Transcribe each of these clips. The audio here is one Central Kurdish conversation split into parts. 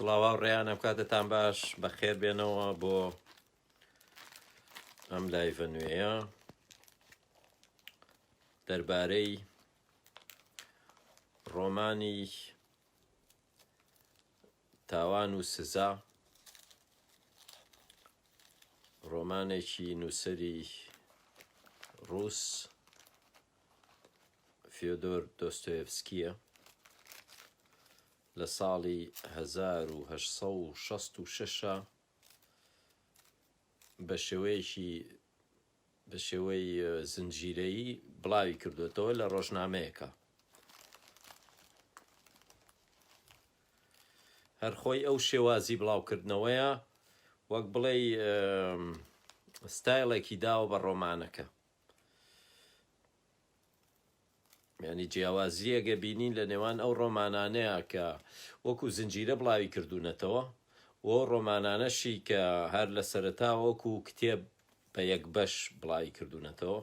سڵاو ڕێیانە کاتتان باش بەخێر بێنەوە بۆ ئەم لایڤە نوێیە دەربارەی ڕۆمانی تاوان و سزا، ڕۆمانێکی نووسەری ڕووس فیۆدۆر دۆستۆیڤسکیە لە ساڵی 1866 بە شێوەی زنجیرەیی بڵاوی کردوێتەوە لە ڕۆژنامەیەکە. هەرخۆی ئەو شێوازی بڵاوکردنەوەیە وەک بڵێ ستایلێکی داوە بە ڕۆمانەکە، یعنی جیاوازیەگە بینین لە نێوان ئەو ڕۆمانانەیە کە وەکو زنجیرە بڵاوی کردوونەتەوە و ڕۆمانانەشی کە هەر لە سەرەتا وەکو کتێب بە یەک بەش بڵاوی کردوونەتەوە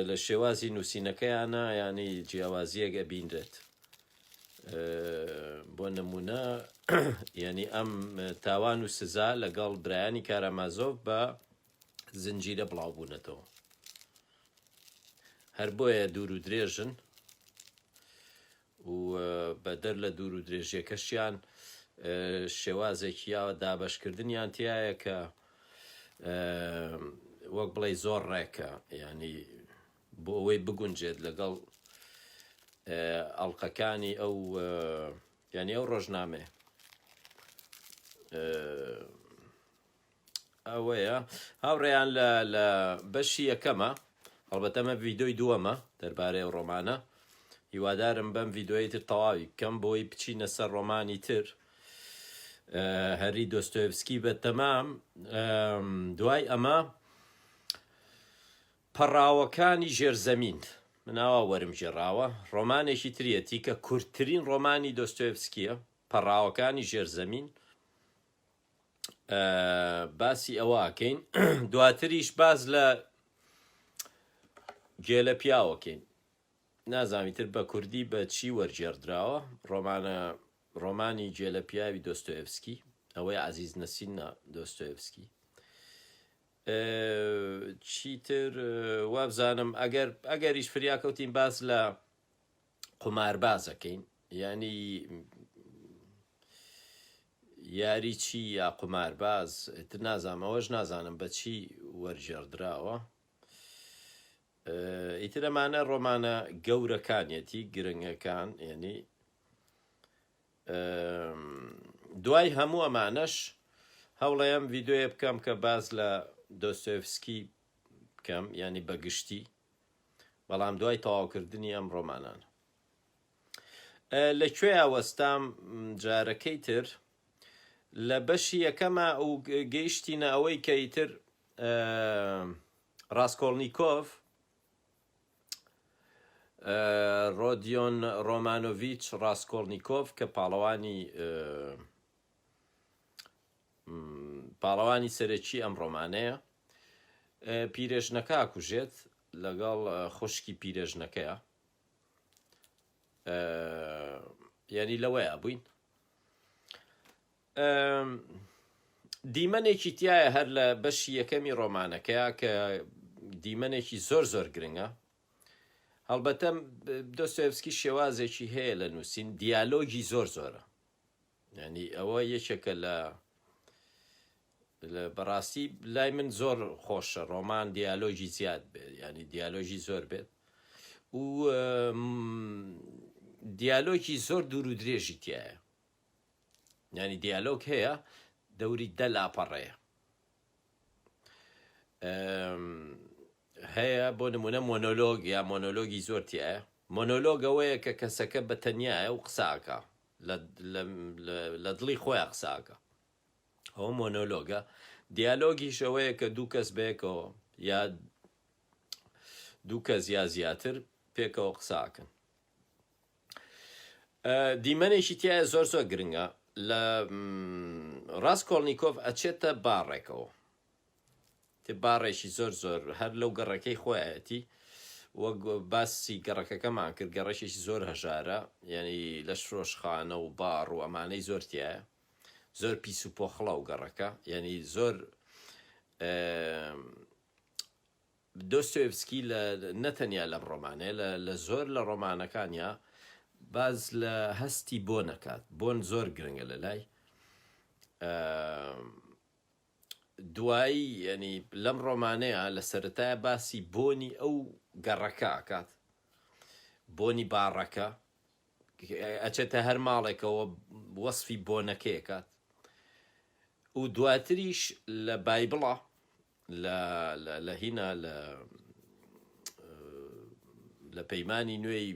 لە شێوازی نووسینەکەیانە، ینی جیاوازیەگە بینرێت. بۆ نمونە یعنی ئەم تاوان و سزا لەگەڵ برایانی کارامازۆڤ بە زنجیرە بڵاو بوونەتەوە، هەر بۆیە دوور و درێژن و بەدەر لە دوور و درێژیەکەشیان شێوازێکی دابەشکردنیان تایە کە وەک بڵێ زۆر ڕێکە، ینی بۆ ئەوەی بگونجێت لەگەڵ ئەڵقەکانی ئەو ینی ئەو ڕۆژنامێ. ئەوەیە هاوڕێیان لە بەشی یەکەمە، هەڵبەتەمە ڤیدۆی دووەمە دەربارەی ئەو ڕۆمانە. هیوادارم بەم ڤیدۆیی تر تەواوی بکەم بۆی بچینە سەر ڕۆمانی تر هەری دۆستۆیڤسکی بە تەمام. دوای ئەمە پەڕاوەکانی ژێرزەمین مناوە وەرم ژێڕاوە، ڕۆمانێکی تریەتی کە کورتترین ڕۆمانی دۆستۆیڤسکیە، پەڕاوەکانی ژێرزەمین. باسی ئەوەکەین دواتریش باز لە گێلە پیاوەکەین، نازانی تر بە کوردی بە چی وەرجێردراوە ڕۆمانی گێلە پیاوی دۆستۆیڤسکی، ئەوەی عەزیز نەسین دۆستۆیڤسکی. چیتر وابزانم ئەگەریش فریاکەوتین باز لە قوماربازەکەین، ینی یاری چی یا قومارباز تر نازانم، ئەوەش نازانم بە چی وەرجێردراوە. ئیتر ئەمانە ڕۆمانە گەورەکانیەتی گرنگەکان، ینی دوای هەموو ئەمانەش هەوڵەیەم ڤیدۆیە بکەم کە باز لە دۆستۆیڤسکی بکەم، ینی بەگشتی، بەڵام دوای تەواوکردنی ئەم ڕۆمانانە. لەکوێ وەستام جارەکەی تر لە بەشی یەکەمە و گەیشتینە ئەوەی کە ئیتر ڕاستکۆڵنیکۆڤ ڕۆدیۆن ڕۆمانۆڤیچ ڕاستکۆڵنیکۆڤ کە پاڵەوانی سەرەکی ئەم ڕۆمانەیە، پیرێژنەکە ئاکوژێت لەگەڵ خوشکی پیرێژنەکەیە، ینی لەوەیە بووین. دیمەنێکی تایە هەر لە بەشی یەکەمی ڕۆمانەکەیە کە دیمەنێکی زۆر زۆر گرنگە. هەڵبەتە دۆستۆیڤسکی شێوازێکی هەیە لە نووسین، دیالۆگی زۆر زۆرە، ینی ئەوە یەکێکە لە بەڕاستی لای من زۆر خۆشە ڕۆمان دیالۆگی زیاد بێت، ینی دیالۆگی زۆر بێت و دیالۆگی زۆر دوور و درێژی تایە، ینی دیالۆگ هەیە دەوری دە لاپەڕەیە هەیە. بۆ نمونە مۆنۆلۆگ یا مۆنۆلۆگی زۆر تایە. مۆنۆلۆگ ئەوەیە کە کەسەکە بە تەنیایە و قساکە لە دڵی خۆیان قساکە، ئەوە مۆنۆلۆگە. دیالۆگیش ئەوەیە کە دوو کەس بەیەکەوە یا دوو کەس یا زیاتر پێکەوە قساکەن. دیمەنێکی تایە زۆر زۆر گرنگە. لە ڕاستکۆڵنیکۆڤ ئەچێتە باڕێکەوە، باڕێکی زۆر زۆر هەر لەو گەڕەکەی خۆیەتی وەک باسی گەڕەکەکەمان کرد گەڕەشێکی زۆر هەژارە، یعنی لەش فرۆشخانە و باڕ و ئەمانەی زۆرتیایە، زۆر پیس و پۆخڵە و گەڕەکە، یعنی زۆر دۆستۆیڤسکی نەتەنیا لەم ڕۆمانەیە لە زۆر لە ڕۆمانەکانیا باز لە هەستی بۆ نەکات، بۆن زۆر گرنگە لە لای دوایی، یعنی لەم ڕۆمانەیە لە سەرەتایە باسی بۆنی ئەو گەڕەکە ئاکات، بۆنی باڕەکە ئەچێتە هەر ماڵێکەوە وەسفی بۆنەکەیەکات، و دواتریش لە بایبڵە لە هینە لە پەیمانی نوێی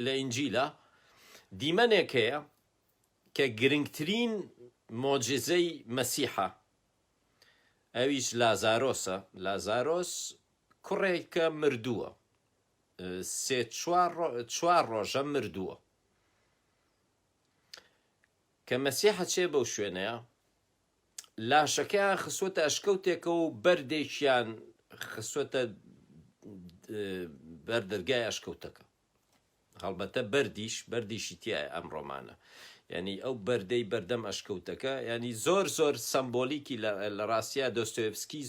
لە ئینجیلە دیمەنێک هەیە کە گرنگترین مۆجزەی مەسیحە، ئەویش لازارۆسە. لازارۆس کوڕێکە مردووە، چوار ڕۆژە مردووە، کە مەسیحە چێ بەو شوێنەیە لاشەکەیان خسوەتە ئەشکەوتێکە و بەردێکیان خسوەتە بەردەرگای ئەشکەوتەکە، هەڵبەتە بەردیشی تایە ئەم ڕۆمانە، یعنی ئەو بەردەی بەردەم ئەشکەوتەکە، ینی زۆر زۆر سمبۆلیکی لە ڕاستیە دۆستۆیڤسکی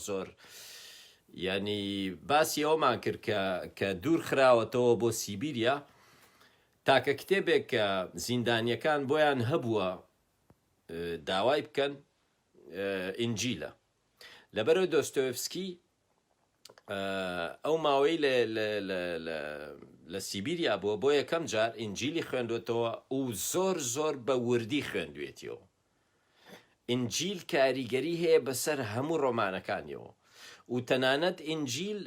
زۆر ینی باسی ئەومان کرد کە دوور خراوەتەوە بۆ سیبیریا، تاکە کتێبێک کە زیندانیەکان بۆیان هەبووە داوای بکەن ئینجیلە، لەبەرەوەی دۆستۆیڤسکی ئەو ماوەی لە سیبیریا بووە بۆ یەکەم جار ئینجیلی خوێندوێتەوە و زۆر بە وردی خوێندوێتیەوە. ئینجیل کاریگەری هەیە بەسەر هەموو ڕۆمانەکانیەوە، و تەنانەت ئینجیل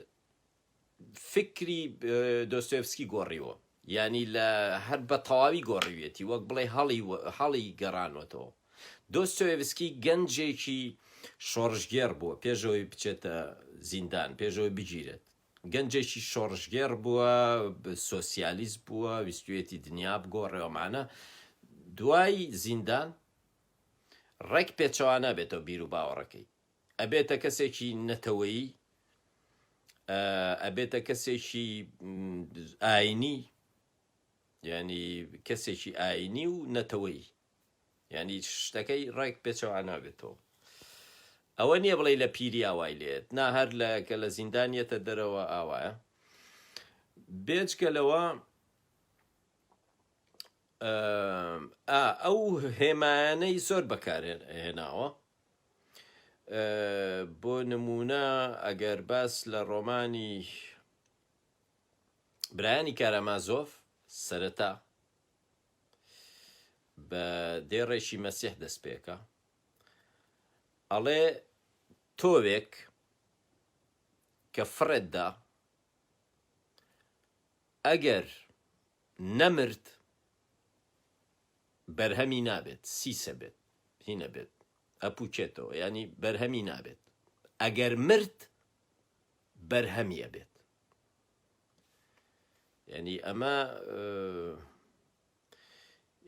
فکری دۆستۆیڤسکی گۆڕیوە، ینی لە هەر بە تەواوی گۆڕیوێتی، وەک بڵێ هەڵی گەڕانوەتەوە. دۆستۆیڤسکی گەنجێکی شۆڕژگێر بووە پێشەوەی بچێتە زیندان، پێشەوەی بگیرێت، گەنجێکی شۆڕژگێر بووە، سۆسیالیست بووە، ویستوێتی دنیا بگۆڕێوەمانە، دوای زیندان ڕێک پێچەوانە بێتەوە بیر و باوەڕەکەی، ئەبێتە کەسێکی نەتەوەیی، ئەبێتە کەسێکی ئاینی، ینی کەسێکی ئاینی و نەتەوەیی، ینی شتەکەی ڕێک پێچەوانە بێتەوە. ئەوە نییە بڵێ لە پیری ئاوای لێت، نا هەر کە لە زیندانیەتە دەرەوە ئاوایە. بێجگە لەوە ئەو هێمایانەی زۆر بەکارهێناوە، بۆ نمونە ئەگەر باس لە ڕۆمانی برایانی کارامازۆف سەرەتا بە دێڕێکی مەسیح دەست پێکە، ئەڵێ تۆوێک کە فڕێتدا ئەگەر نەمرد بەرهەمی نابێت، سیسە بێت، هینە بێت، ئەپوچێتەوە، ینی بەرهەمی نابێت، ئەگەر مرد بەرهەمیە بێت. ینی ئەمە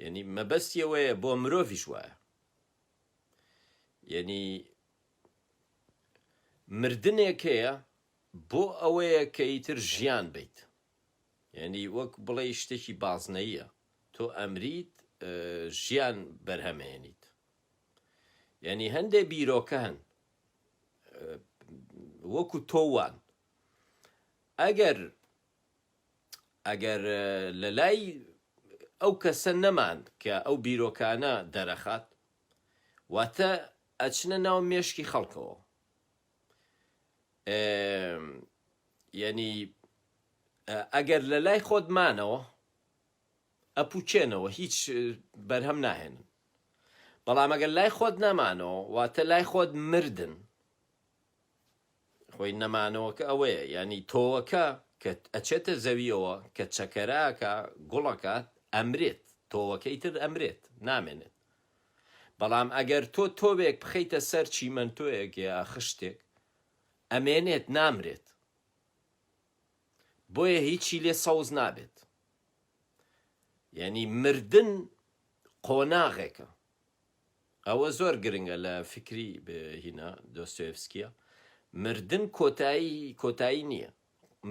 ینی مەبەستیەوەیە بۆ مرۆڤیش وایە، ینی مردنێک هەیە بۆ ئەوەیە کە ئیتر ژیان بیت، ینی وەک بڵێ شتێکی بازنەییە، تۆ ئەمریت ژیان بەرهەمێنیت. ینی هەندێک بیرۆکە هەن وەکو تۆوان، ئەگەر لە لای ئەو کەسە نەمان کە ئەو بیرۆکانە دەرەخات، واتە ئەچنە ناو مێشکی خەڵکەوە، ینی ئەگەر لە لای خۆتمانەوە ئەپوچێنەوە، هیچ بەرهەم ناهێنن، بەڵام ئەگەر لای خۆت نەمانەوە واتە لای خۆت مردن. خۆی نەمانەوەکە ئەوەیە، ینی تۆوەکە کە ئەچێتە زەویەوە کە چەکەراکە گوڵەکات ئەمرێت، تۆوەکەی تر ئەمرێت، نامێنێت. بەڵام ئەگەر تۆ تۆبێک بخەیتە سەر چیمەنتۆیەک یا خشتێک ئەمێنێت، نامرێت، بۆیە هیچی لێ سەوز نابێت. ینی مردن قۆناغێکە، ئەوە زۆر گرنگە لە فکری هینە دۆستۆیڤسکیە، مردن کۆتایی نییە،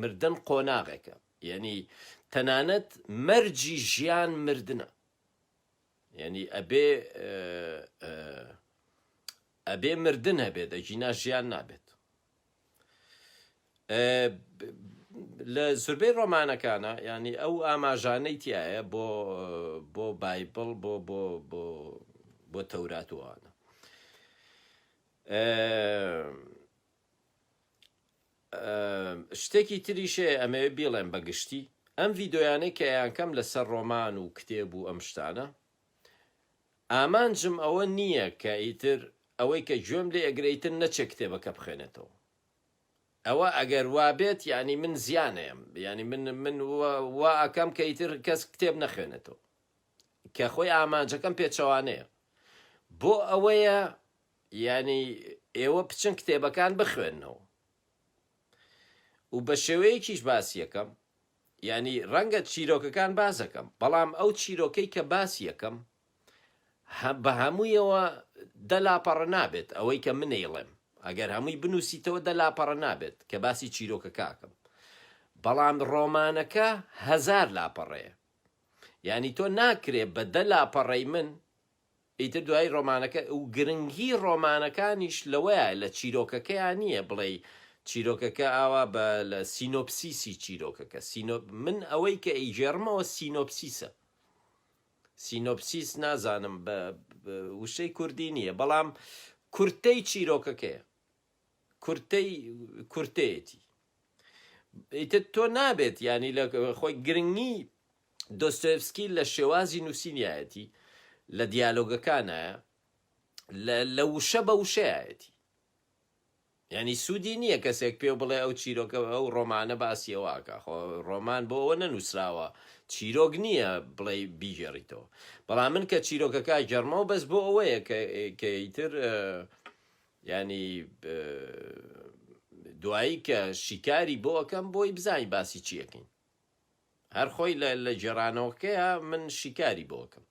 مردن قۆناغێکە، یعنی تەنانەت مەرجی ژیان مردنە، یعنی ئەبێ مردن هەبێت، ئەجینا ژیان نابێت. لە زۆربەی ڕۆمانەکانە ینی ئەو ئاماژانەی تایە بۆ بایبڵ بۆ تەوراتوانە. شتێکی تریشێ ئەمەوێ بێڵێن بەگشتی ئەم ڤیدۆیانەی کە یانکەم لەسەر ڕۆمان و کتێب و ئەم شتانە ئامانجم ئەوە نییە کە ئیتر ئەوەی کە گوێم لێ ئەگرەیتر نەچێ کتێبەکە بخوێنێتەوە. ئەوە ئەگەر وابێت ینی من زیانەیەم، ینی من وا ئەەکەم کە ئیتر کەس کتێب نەخوێنێتەوە، کە خۆی ئامانجەکەم پێچەوانەیە. بۆ ئەوەیە ینی ئێوە بچن کتێبەکان بخوێنەوە و بە شێوەیەکیش باسی یەکەم، ینی ڕەنگە چیرۆکەکان بازەکەم، بەڵام ئەو چیرۆکەی کە باسی یەکەم بە هەموویەوە دەلاپەڕە نابێت. ئەوەی کە منێڵێم ئەگەر هەمووی بنووسیتەوە دەلاپەڕە نابێت کە باسی چیرۆکەکەکەم، بەڵام ڕۆمانەکە 1000 لاپەڕەیە، ینی تۆ ناکرێ بە دەلاپەڕەی من ئیتر دوای ڕۆمانەکە و گرنگی ڕۆمانەکانیش لەوەیە لە چیرۆکەکەیان نییە بڵێ چیرۆکەکە ئاوا بە لە سینۆپسیسی چیرۆکەکە. من ئەوەی کە ئیژێڕمەوە سینۆپسیسە. سینۆپسیس نازانم بە وشەی کوردی نییە، بەڵام کورتەی چیرۆکەکەیە، کورتەیەتی. ئیتر تۆ نابێت ینی لە خۆی گرنگی دۆستۆیڤسکی لە شێوازی نووسینایەتی لە دیالۆگەکانایە لە وشە بە وشەیەتی، ینی سوودی نییە کەسێک پێ بڵێ ئەو چیرۆکە ئەو ڕۆمانە باسیەوەکە. خۆ ڕۆمان بۆ ئەوە نەنووسراوە، چیرۆک نییە بڵێ بیژێڕیتەوە. بەڵام من کە چیرۆکەکە جەرمەوە بەس بۆ ئەوەیە کە ئیتر ینی دوایی کە شیکاری بۆ ئەەکەم بۆی بزای باسی چیەکەین. هەر خۆی لە جێڕانەوەکەیە من شیکاری بۆ ئەەکەم.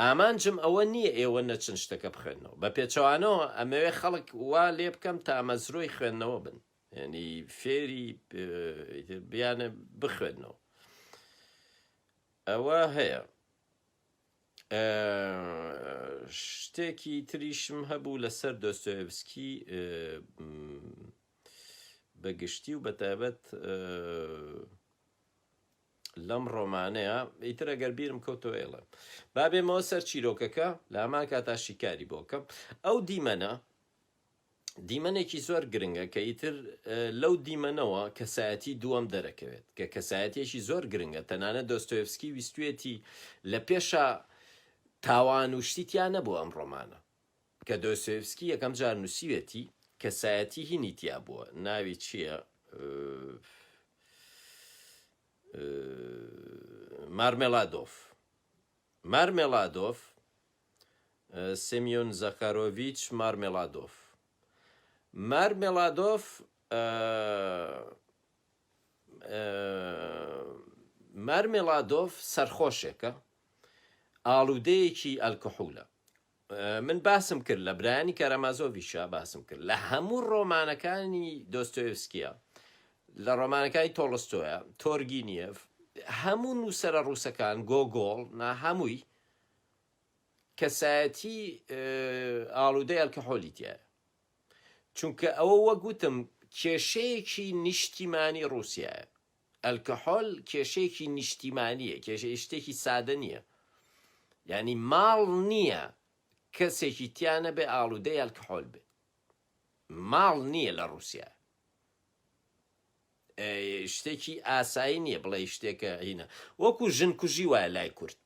ئامانجم ئەوە نییە ئێوە نەچن شتەکە بخوێنەوە بە پێچەوانەوە. ئەمەوێ خەڵک وا لێ بکەم تا مەزرۆی خوێندنەوە بن، ینی فێری بیانە بخوێنەوە. ئەوە هەیە. شتێکی تریشم هەبوو لەسەر دۆستۆیڤسکی بەگشتی و بەتایبەت لەم ڕۆمانەیە. ئیتر ئەگەر بیرم کەوتەوە ئێڵێم با بێمەوە سەر چیرۆکەکە لە هەمان کاتا شیکاری بۆکەم. ئەو دیمەنێکی زۆر گرنگە کە ئیتر لەو دیمەنەوە کەسایەتی دووەم دەرەکەوێت کە کەسایەتێکی زۆر گرنگە. تەنانەت دۆستۆیڤسکی ویستوێتی لە پێشە تاوان و شتیان نەبوو ئەم ڕۆمانە، کە دۆستۆیڤسکی یەکەم جار نووسیوێتی کەسایەتی هینی تیا بووە. ناوی چییە؟ مارمێلادۆف، سیمیۆن زەخارۆڤیچ مارمێلادۆف سەرخۆشێکە، ئاڵوودەیەکی ئەلکحولە. من باسم کرد لە برایانی کارامازۆڤیشە باسم کرد لە هەموو ڕۆمانەکانی دۆستۆیڤسکیە، لە ڕۆمانەکانی تۆڵستۆیە، تۆرگینیێڤ، هەموو نووسەرە ڕووسەکان، گۆگۆڵ، هەمووی کەسایەتی ئاڵوودەی ئەلکحۆلی تایە. چونکە ئەوە وەگوتم کێشەیەکی نیشتیمانی ڕووسیایە. ئەلکحۆل کێشەیەکی نیشتیمانیە، شتێکی سادە نییە. ینی ماڵ نییە کەسێکی تیانە بێ ئاڵوودەی ئەلکحۆل بێ. ماڵ نییە لە ڕووسیا. شتێکی ئاسایی نییە بڵێ شتێکە هینە، وەکو ژن کوژی وایە لای کورد.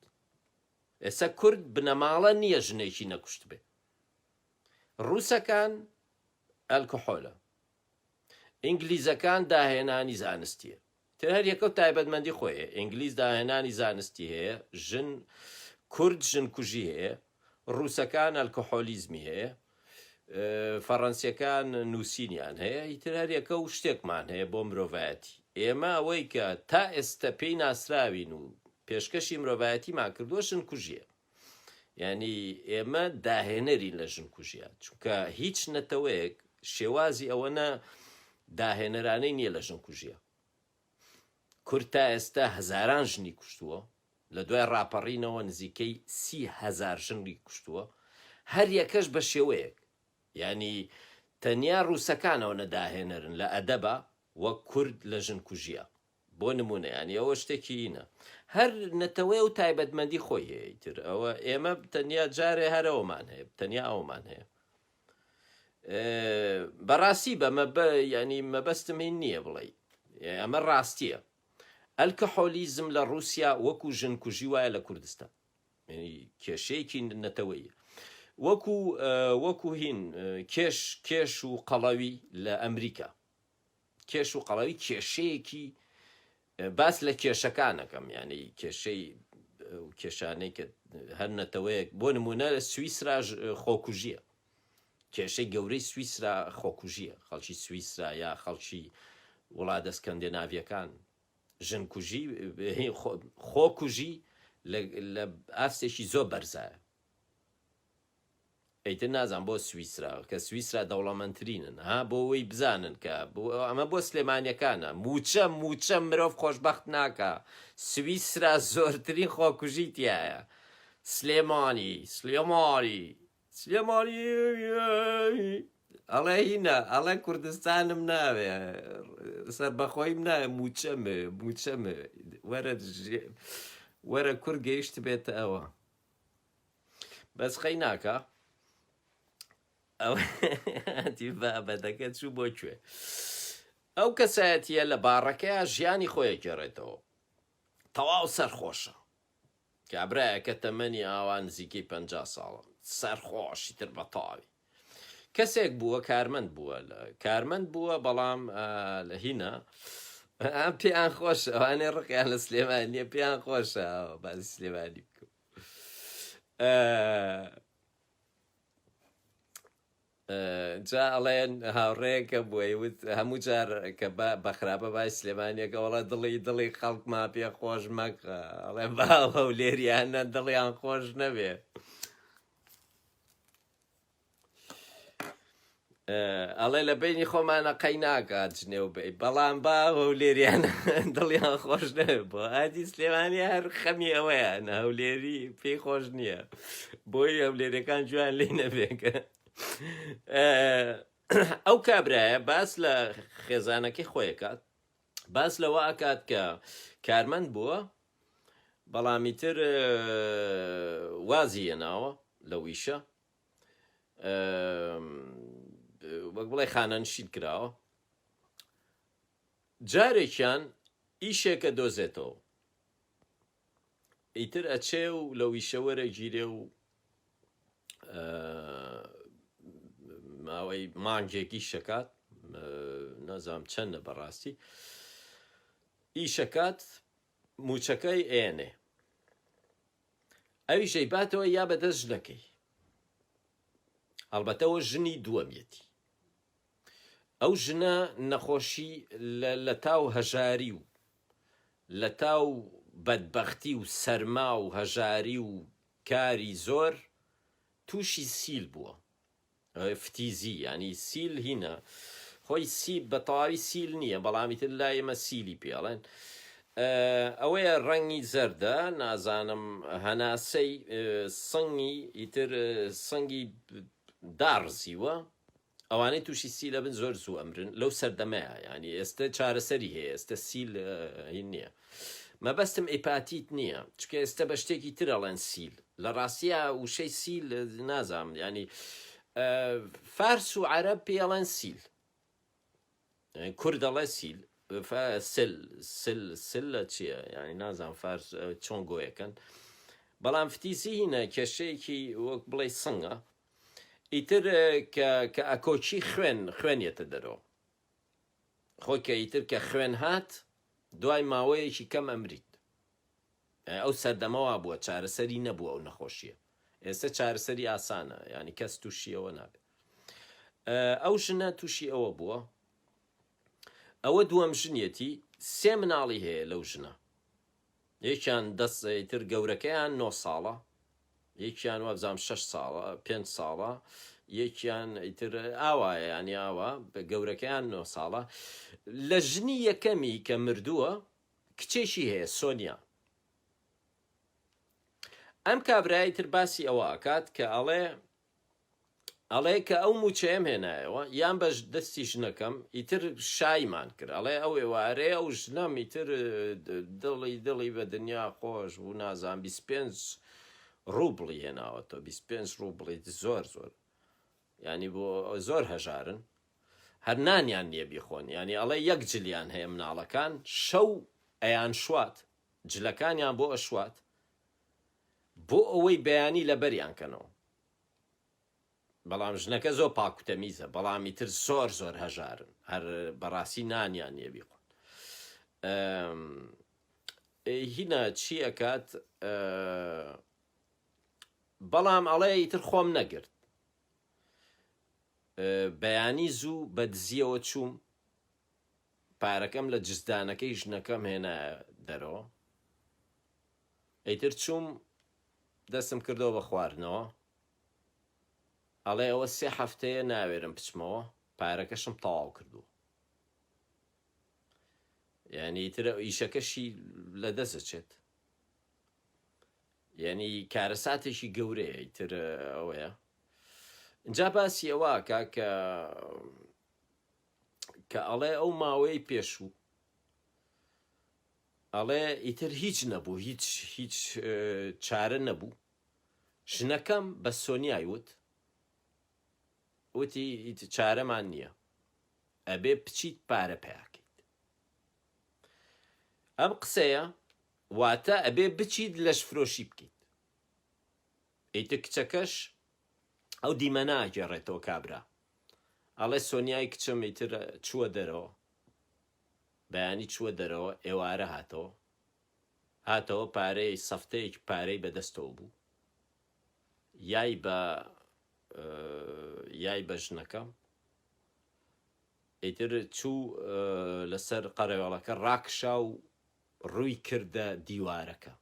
ئێستا کورد بنەماڵە نییە ژنێکی نەکوشت بێ. ڕووسەکان ئەلکحۆلە، ئینگلیزەکان داهێنانی زانستیە. تر هەر یەکە تایبەتمەندی خۆیە. ئینگلیز داهێنانی زانستی هەیە، کورد ژن کوژی هەیە، ڕووسەکان ئەلکحۆلیزمی هەیە، فەڕەنسیەکان نووسینیان هەیە. ئیتر هەر یەکە و شتێکمان هەیە بۆ مرۆڤایەتی. ئێمە ئەوەی کە تا ئێستا پێی ناسراوین و پێشکەشی مرۆڤایەتیمان کردووە ژن کوژیە. ینی ئێمە داهێنەرین لە ژن کوژیە، چونکە هیچ نەتەوەیەک شێوازی ئەوەنە داهێنەرانەی نییە لە ژن کوژیە. کورد تا ئێستا هەزاران ژنی کوشتووە، لە دوای ڕاپەڕینەوە نزیکەی 30,000 ژنی کوشتووە، هەر یەکەش بە شێوەیەک. یعنی تەنیا ڕووسەکانەوە نەداهێنەرن لە ئەدەبە وەک کورد لە ژن کوژیە. بۆ نمونە ینی ئەوە شتێکی ئینە، هەر نەتەوەی و تایبەتمەندی خۆی هەیەتر. ئەوە ئێمە تەنیا جارێ هەرەوەمان هەیە، تەنیا ئەومان هەیە. بەڕاستی ینی مەبەستم هین نییە بڵێ، ئەمە ڕاستیە. ئەلکەحۆلیزم لە رووسیا وەکو ژن کوژی وایە لە کوردستان، کێشەیەکی نەتەوەیە، وەکو هین کێش و قەڵەوی لە ئەمریکا. کێش و قەڵەوی کێشەیەکی، باس لە کێشەکانەکەم، ینی کێشانەی کە هەر نەتەوەیەک. بۆ نمونە لە سویسرا خۆکوژیە، کێشەی گەورەی سویسرا خۆکوژیە، خەڵکی سویسرا یا خەڵکی وڵاتە سکەندیناڤیەکان ژنکوژی خۆکوژی لە ئاستێکی زۆر بەرزایە. ئەیتر نازان بۆ سویسرا، کە سویسرا دەوڵەمەندترینن، بۆ ئەوەی بزانن کە ئەمە بۆ سلێمانیەکانە. موچە مرۆڤ خۆشبەخت ناکە، سویسرا زۆرترین خۆکوژی تایە. سلێمانی ئەڵێ هینە، ئەڵێ کوردستانم ناوێ، سەر بەخۆیم نایە، موچەمە وەرە کورد گەیشت بێتە ئەوە. بەس خەی ناکە بابەتەکە چوو بۆ کوێ. ئەو کەسایەتیە لە باڕەکەیە ژیانی خۆی گێڕێتەوە، تەواو سەرخۆشە. کابرایەکە تەمەنی ئاوا نزیکەی 50 ساڵە، سەرخۆشی تر بەتاوی. کەسێک بووە کارمەند بووە، بەڵام لە هینە پێیان خۆشە، ئەوانێ ڕقیان لە سلێمانیە پێیان خۆشە باسی سلێمانی بکەم. جا ئەڵێن هاوڕێیەکە بووی وت هەموو جار کە بەخراپە بای سلێمانیەکە وڵە دڵی خەڵکما پێ خۆش مەکە، ئەڵێ باوە و لێریانە دڵیان خۆش نەبێ. ئەڵێ لە بینی خۆمانە قەی ناکات ژنێو بێ، بەڵام باوە و لێریانە دڵیان خۆش نەبێ. بۆ ئاتی سلێمانی هەر خەمی ئەوەیان، هەولێری پێی خۆش نییە، بۆی هەولێریەکان جوان لێ نەبێکە. ئەو کابرایە باس لە خێزانەکەی خۆیەکات، باس لەوە ئەکات کە کارمەند بووە، بەڵامی تر وازی هێناوە لە ویشە، وەک بڵێ خانەنشین کراوە. جارێکیان ئیشێکە دۆزێتەوە، ئیتر ئەچێ و لە ویشە وەرە گیرێ و ماوەی مانگێکی شەکات، نازام چەندە بەڕاستی، ئیشەکات موچەکەی ئێنێ، ئەوی شەیباتەوە یا بەدەست ژنەکەی. ئەڵبەتەوە ژنی دووەمیەتی. ئەو ژنە نەخۆشی لە تاو هەژاری و لە تاو بەدبەختی و سەرما و هەژاری و کاری زۆر تووشی سیل بووە، فتیزی، ینی سیل هینە خۆی بە تەواوی سیل نییە، بەڵامی تر لای ئێمە سیلی پێڵێن. ئەوەیە ڕەنگی زەردە، نازانم هەناسەی سنگی ئیتر سنگی دارزیوە، ئەوانەی تووشی سیلە بن زۆر زوو ئەمرن لەو سەردەمەیە. ینی ئێستا چارەسەری هەیە، ئێستا سیل هین نییە. مەبەستم ئیپاتیت نییە، چکە ئێستا بە شتێکی تر ئەڵێن سیل، لە ڕاستیە وشەی سیل نازام، ینی فارس و عەرەب پێڵێن سیل، کورد دەڵێ سیل، سل چییە، ینی نازام فارس چۆن گۆیەکەن. بەڵام فتیسی هینە کێشەیەکی وەک بڵێ سنگە، ئیتر کە ئەکۆچی خوێنێتە دەرەوە، خۆی کە ئیتر کە خوێن هات دوای ماوەیەکی کەم ئەمریت. ئەو سەردەمەوە بووە، چارەسەری نەبووە ئەو نەخۆشیە. ئێستا چارەسەری ئاسانە، ینی کەس تووشیەوە نابێت. ئەو ژنە تووشی ئەوە بووە. ئەوە دووەم ژنیەتی، 3 مناڵی هەیە لەو ژنە، یەکیان دەستیتر گەورەکەیان 9 ساڵە، یەکیان وابزانام 6 ساڵە 5 ساڵە، یەکیان ئیتر ئاوایە ینی ئاوا بە گەورەکەیان 9 ساڵە لە ژنی یەکەمی کە مردووە کچێکی هەیە سۆنیا ئەم کابرای تر باسی ئەوە ئاکات کە ئەڵێ کە ئەو موچەیەم هێنایەوە یان بە دەستی ژنەکەم ئیتر شایمان کرد ئەڵێ ئەو ئێوارەیە ئەو ژنەم ئیتر دڵی بە دنیا خۆش بوو نازان 25 ڕوبڵی هێناوەتەوە 25 ڕوبڵی زۆر ینی بۆ زۆر هەژارن هەر نانیان نییە بیخۆن ینی ئەڵێ یەک جلیان هەیە مناڵەکان شەو ئەیان شوات جلەکانیان بۆ ئەشوات بۆ ئەوەی بەیانی لەبەریان کەنەوە بەڵام ژنەکە زۆر پاکوتەمیزە بەڵامی تر زۆر هەژارن هەر بەڕاستی نانیان نییە بیخۆن هینە چی ئەکات بەڵام ئەڵێ ئیتر خۆم نەگرت بەیانی زوو بە دزیەوە چووم پارەکەم لە جزدانەکەی ژنەکەم هێنا دەرەوە ئەیتر چووم دەستم کردەوە بە خواردنەوە ئەڵێ ئەوە 3 هەفتەیە ناوێرم بچمەوە پارەکەشم تەواو کردووە یعنی ترە ئیشەکەشی لە دەستەچێت یعنی کارەساتێکی گەورەیە ئیتر ئەوەیە اینجا باسی ئەوە کە ئەڵێ ئەو ماوەی پێشوو ئەڵێ ئیتر هیچ نەبوو هیچ چارە نەبوو ژنەکەم بە سۆنیای وتی چارەمان نییە ئەبێ بچیت پارە پیاکەیت ئەم قسەیە واتە ئەبێ بچیت لەش فرۆشی بکەیت ئیتر کچەکەش ئەو دیمە ناگێڕێتەوە کابرا ئەڵێ سۆنیای کچم ئیتر چووە دەرەوە بەیانی چووە دەرەوە ئێوارە هاتەوە پارەی سەفتەیەکی پارەی بەدەستەوە بوو یای بە ژنەکەم ئیتر چوو لەسەر قەرەوێڵەکە ڕاکشا و ڕووی کردە دیوارەکە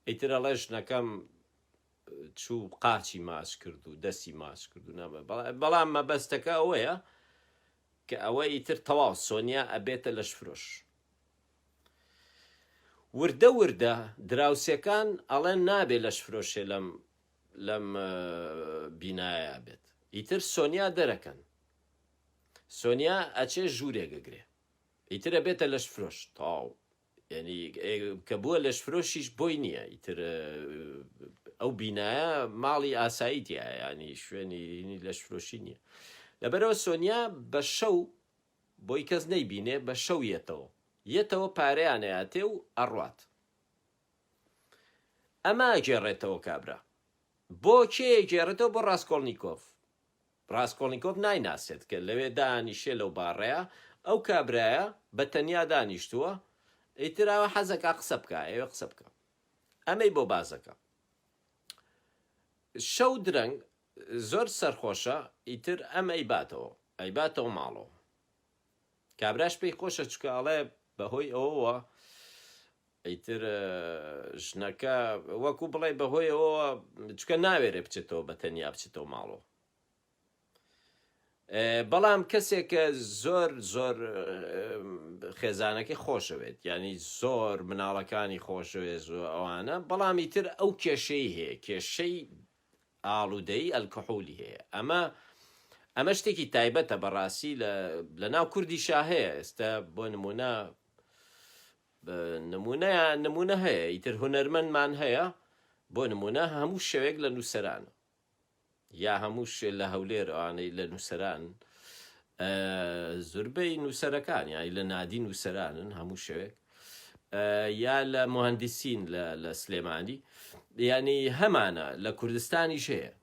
ئیتر ئەڵێ ژنەکەم چوو قاچی ماچ کرد و دەستی ماچ کرد و بەڵام مەبەستەکە ئەوەیە کە ئەوە ئیتر تەواو سۆنیا ئەبێتە لەش فرۆش وردە دراوسەکان ئەڵێن نابێ لەش فرۆشێ لەم بینایە بێت ئیتر سۆنیا دەرەکەن سۆنیا ئەچێ ژوورێگەگرێ ئیتر ئەبێتە لەش فرۆش تاو یعنی کە بووە لەش فرۆشیش بۆی نییە ئیتر ئەو بینایە ماڵی ئاساییتیە ینی شوێنی لەش فرۆشی نییە لەبەرەوە سۆنیا بە شەو بۆی کەس نەیبینێ بە شەو یەتەوە پارەیان هەیاتێ و ئەڕوات ئەمە گێڕێتەوە کابرا بۆ کێ گێڕێتەوە بۆ ڕاستکۆڵنیکۆف نایناسێت کە لەوێ دانیشێ لەو باڕەیە ئەو کابرایە بە تەنیا دانیشتووە ئیتراوە حەزەکە قسە بکە ئێوە قسە بکە ئەمەی بۆ بازەکە شەو درەنگ زۆر سەرخۆشە ئیتر ئەم ئەیباتەوە ماڵەوە کابراش پێی خۆشە چکە ئەڵێ بەهۆی ئەوەوە ئیتر ژنەکە وەکو بڵێ بەهۆی ئەوە چکە ناوێرێ بچێتەوە بە تەنیا بچێتەوە ماڵەوە بەڵام کەسێکە زۆر خێزانەکەی خۆشەوێت ینی زۆر مناڵەکانی خۆشەوێت ئەوانە بەڵامی تر ئەو کێشەی هەیە کێشەی ئاڵودەی ئەلکحولی هەیە ئەمە شتێکی تایبەتە بەڕاستی لە ناو کوردیشا هەیە ئێستا بۆ نمونە هەیە ئیتر هونەرمەندمان هەیە بۆ نمونە هەموو شەوێک لە نووسەرانە یا هەموو شێ لە هەولێر ئەوانەی لە نووسەران زوربەی نووسەرەکان یانی لە نادی نووسەرانن هەموو شەوێک یا لە مهندسین لە سلێمانی ینی هەمانە لە کوردستانیش هەیە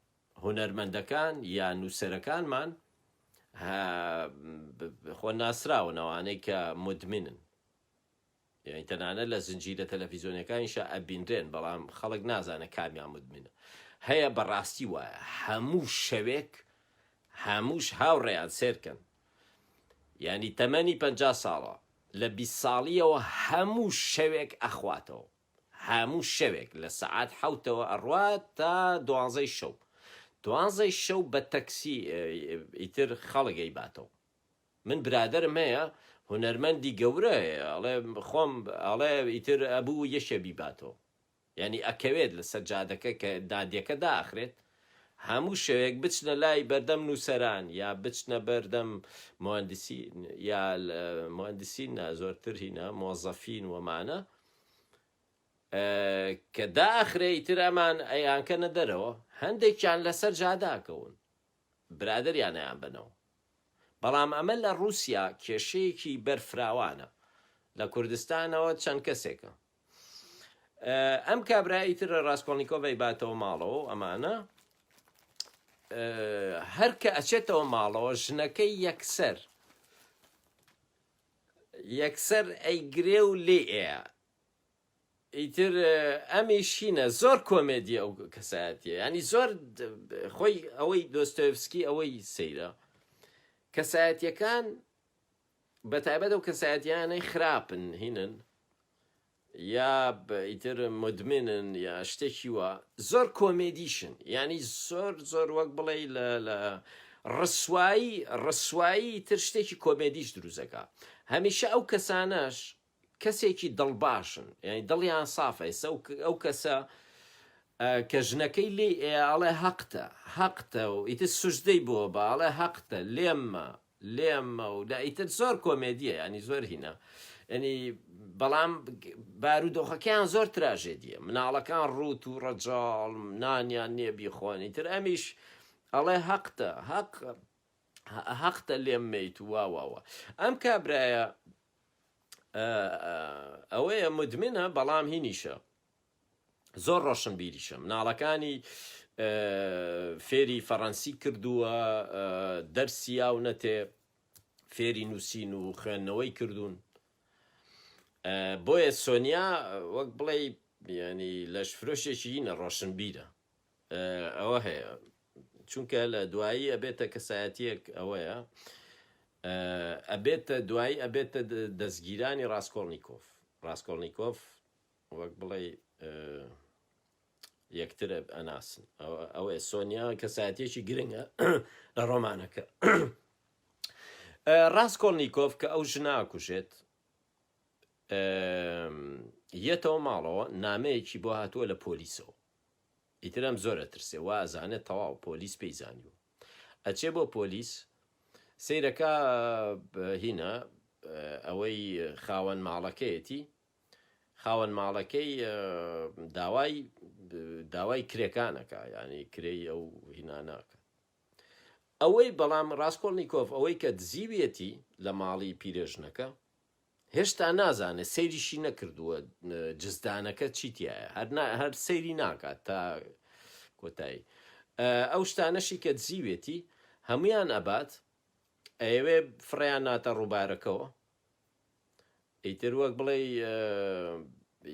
هونەرمەندەکان یا نووسەرەکانمان خۆ ناسراون ئەوانەی کە مدمنن یعنی تەنانەت لە زنجیرە تەلەڤیزیۆنەکانیشە ئەبینرێن بەڵام خەڵک نازانە کامیان مدمنە هەیە بەڕاستی وایە هەموو شەوێک هەمووش هاوڕێیان سێرکەن ینی تەمەنی 50 ساڵە لە 20 ساڵیەوە هەموو شەوێک ئەخواتەوە هەموو شەوێک لە سەعات 7ەوە ئەڕوات تا 12 شەو 12 شەو بە تەکسی ئیتر خەڵگەی باتەوە. من برادرم هەیە هونەرمەندی گەورەیە ئەڵێ خۆم ئەڵێ ئیتر ئەبوو یەشە بیباتەوە، یعنی ئەکەوێت لە سەرجادەکە کە دادیەکە داخرێت هەموو شەوێک بچنە لای بەردەم نووسەران یا بچنە بەردەم مهندسی یا مهندسین زۆرتر هینە مۆزەفین وەمانە کە داخرێ ئیتر ئەمان ئەیانکەنە دەرەوە هەندێکیان لەسەر جاداکەون برادریانیان بنەوە. بەڵام ئەمە لە رووسیا کێشەیەکی بەرفراوانە، لە کوردستانەوە چەند کەسێکە. ئەم کابرای تر ڕاستکۆڵنیکۆڤی باتەوە ماڵەوە ئەمانە هەر کە ئەچێتەوە ماڵەوە ژنەکەی یەکسەر ئەیگرێ و لێ ئەیە. ئیتر ئەمیشینە زۆر کۆمێدیە ئەو کەسایەتیە، ینی زۆر خۆی ئەوەی دۆستۆیڤسکی ئەوەی سەیرە کەسایەتیەکان بەتایبەت ئەو کەسایەتیانەی خراپن هینن یا ئیتر مدمنن یا شتێکی وە زۆر کۆمێدیشن، ینی زۆر وەک بڵێ لە ڕسوایی تر شتێکی کۆمێدیش دروستەکە. هەمیشە ئەو کەسانەش کەسێکی دڵباشن، یعنی دڵیان سافە. ئەو کەسە کە ژنەکەی لێ ئەڵێ حەقتە و ئیتر سوژدەی بۆ بە ئەڵێ حەقتە لێمە و لا ئیتر زۆر کۆمێدیە، ینی زۆر هینە، ینی بەڵام بارودۆخەکەیان زۆر تراژێدیە، مناڵەکان ڕوت و ڕەجاڵ نانیان نییە بیخۆن، ئیتر ئەمیش ئەڵێ حەقتە لێم مەیت و واواوە. ئەم کابرایە ئەوەیە مدمنە بەڵام هینیشە زۆر ڕۆشن بیریشە، مناڵەکانی فێری فەڕەنسی کردووە، دەرسی یاو نەتێ، فێری نووسین و خوێندنەوەی کردوون. بۆیە سۆنیا وەک بڵێ ینی لەش فرۆشێکی هینە ڕۆشنبیرە ئەوە هەیە، چونکە لە دوایی ئەبێتە کەسایەتیەک ئەوەیە دوایی ئەبێتە دەستگیرانی ڕاستکۆڵنیکۆڤ وەک بڵێ یەکترە ئەناسن. ئەوەیە سۆنیا کەسایەتیەکی گرنگە لە ڕۆمانەکە. ڕاستکۆڵنیکۆڤ کە ئەو ژناکوژێت یەتەوە ماڵەوە نامەیەکی بۆ هاتووە لە پۆلیسەوە، ئیترم زۆرە ترسێ وازانێت تەواو پۆلیس پێیزانیوە، ئەچێ بۆ پۆلیس سیرەکە هینە ئەوەی خاوەن ماڵەکەیەتی، خاوەن ماڵەکەی داوای کرێکانەکە، ینی کرێی ئەو هیناناکە. ئەوەی بەڵام ڕاستکۆڵنیکۆڤ ئەوەی کە دزیوێتی لە ماڵی پیرێژنەکە هێشتا نازانێت، سەیریشی نەکردووە جزدانەکە چیتیایە، هەر سەیری ناکات تا کۆتایی. ئەو شتانەشی کە دزیوێتی هەمویان ئەبات ئەوێ فڕیان ناتە ڕووبارەکەەوە، ئیتر وەک بڵێ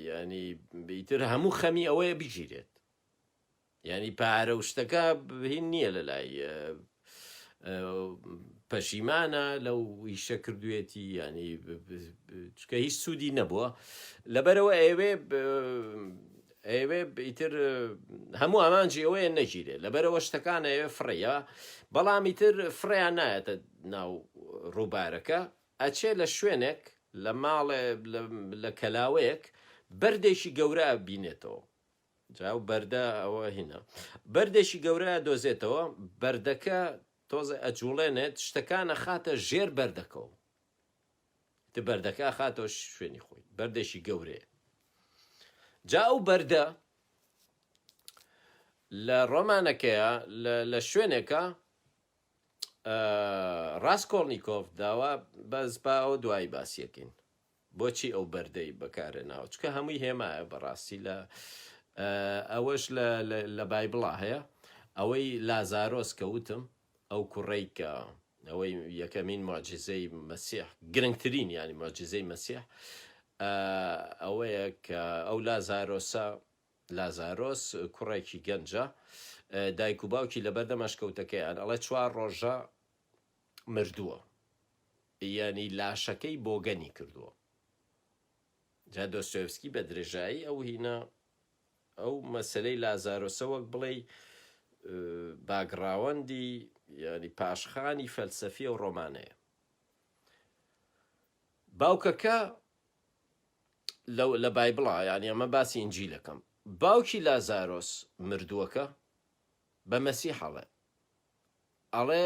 ینی ئیتر هەموو خەمی ئەوەیە بگیرێت، ینی پارە و شتەکە هین نییە لە لای پەشیمانە لەو ئیشە کردوێتی، ینی چکە هیچ سوودی نەبووە، لەبەرەوە ئێوێ ئیتر هەموو ئامانجی ئەوەیە نەگیرێت، لەبەرەوە شتەکان ئەوێ فڕەیە، بەڵام ئیتر فڕیان نایەتە ناو ڕووبارەکە، ئەچێ لە شوێنێک لە ماڵێ لە کەلاوەیەک بەردێکی گەورە بینێتەوە، جاو بەردە ئەوە هینە بەردێکی گەورە دۆزێتەوە، بەردەکە تۆزە ئەجوڵێنێت شتەکانە خاتە ژێر بەردەکەەوە، بەردەکە خاتەوە شوێنی خۆی، بەردێکی گەورەیە. جا ئەو بەردە لە ڕۆمانەکەیە لە شوێنێکە ڕاستکۆڵنیکۆڤ داوا بەزباوە دوایی باسیەکەین بۆچی ئەو بەردەی بەکارێناوە، چکە هەمووی هێمایە بەڕاستی لە ئەوەش لە بایبڵا هەیە، ئەوەی لازارۆس کەوتم ئەو کوڕەی کە ئەوەی یەکەمین موعجزەی مەسیح گرنگترین ینی موعجزەی مەسیح ئەوەیە کە ئەو لازارۆس کوڕێکی گەنجە، دایک و باوکی لەبەردە مەشکەوتەکەیان ئەڵێ 4 ڕۆژە مردووە، ینی لاشەکەی بۆگەنی کردووە. جا دۆستۆیڤسکی بە درێژایی ئەو هینە ئەو مەسەلەی لازارۆسە وەک بڵێ باگراوەندی ینی پاشخانی فەلسەفی و ڕۆمانەیە. باوکەکە لە بایبڵا ینی ئەمە باسی ئینجیلەکەم، باوکی لازارۆس مردووەکە بە مەسیح ئەڵێ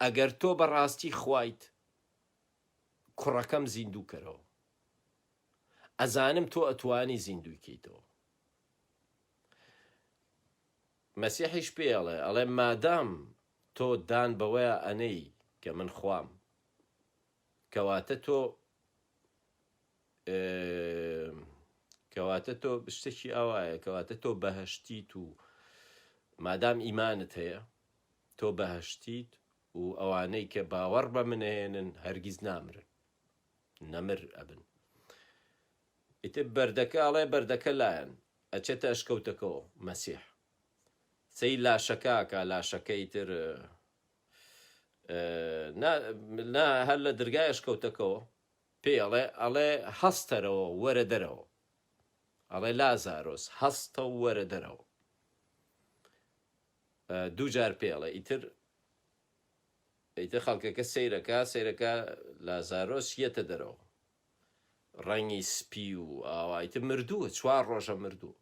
ئەگەر تۆ بەڕاستی خوایت کوڕەکەم زیندوو کەرەوە، ئەزانم تۆ ئەتوانی زیندوی کەیتەوە. مەسیحیش پێڵێ ئەڵێ مادام تۆ دان بەوەیە ئەنەی کە من خوام، کەواتە تۆ شتێکی ئەوایە، کەواتە تۆ بەهەشتیت و مادام ئیمانت هەیە تۆ بەهەشتیت و ئەوانەی کە باوەڕ بە منەهێنن هەرگیز نامرن، نەمر ئەبن. ئیتر بەردەکە ئەڵێ بەردەکە لایەن ئەچێتە ئەشکەوتەکەەوە مەسیح سەی لاشەکەکە لاشەکەی تر هەر لە دەرگای ئەشکەوتەکەەوە پێ ئەڵێ هەستەرەوە وەرە دەرەوە، ئەڵێ لازارۆس هەستە و وەرە دەرەوە. دوو جار پێڵێ ئیتر خەڵکەکە سەیرەکە لازارۆس یەتە دەرەوە، ڕەنگی سپی و ئاوایتر مردووە، 4 ڕۆژە مردووە.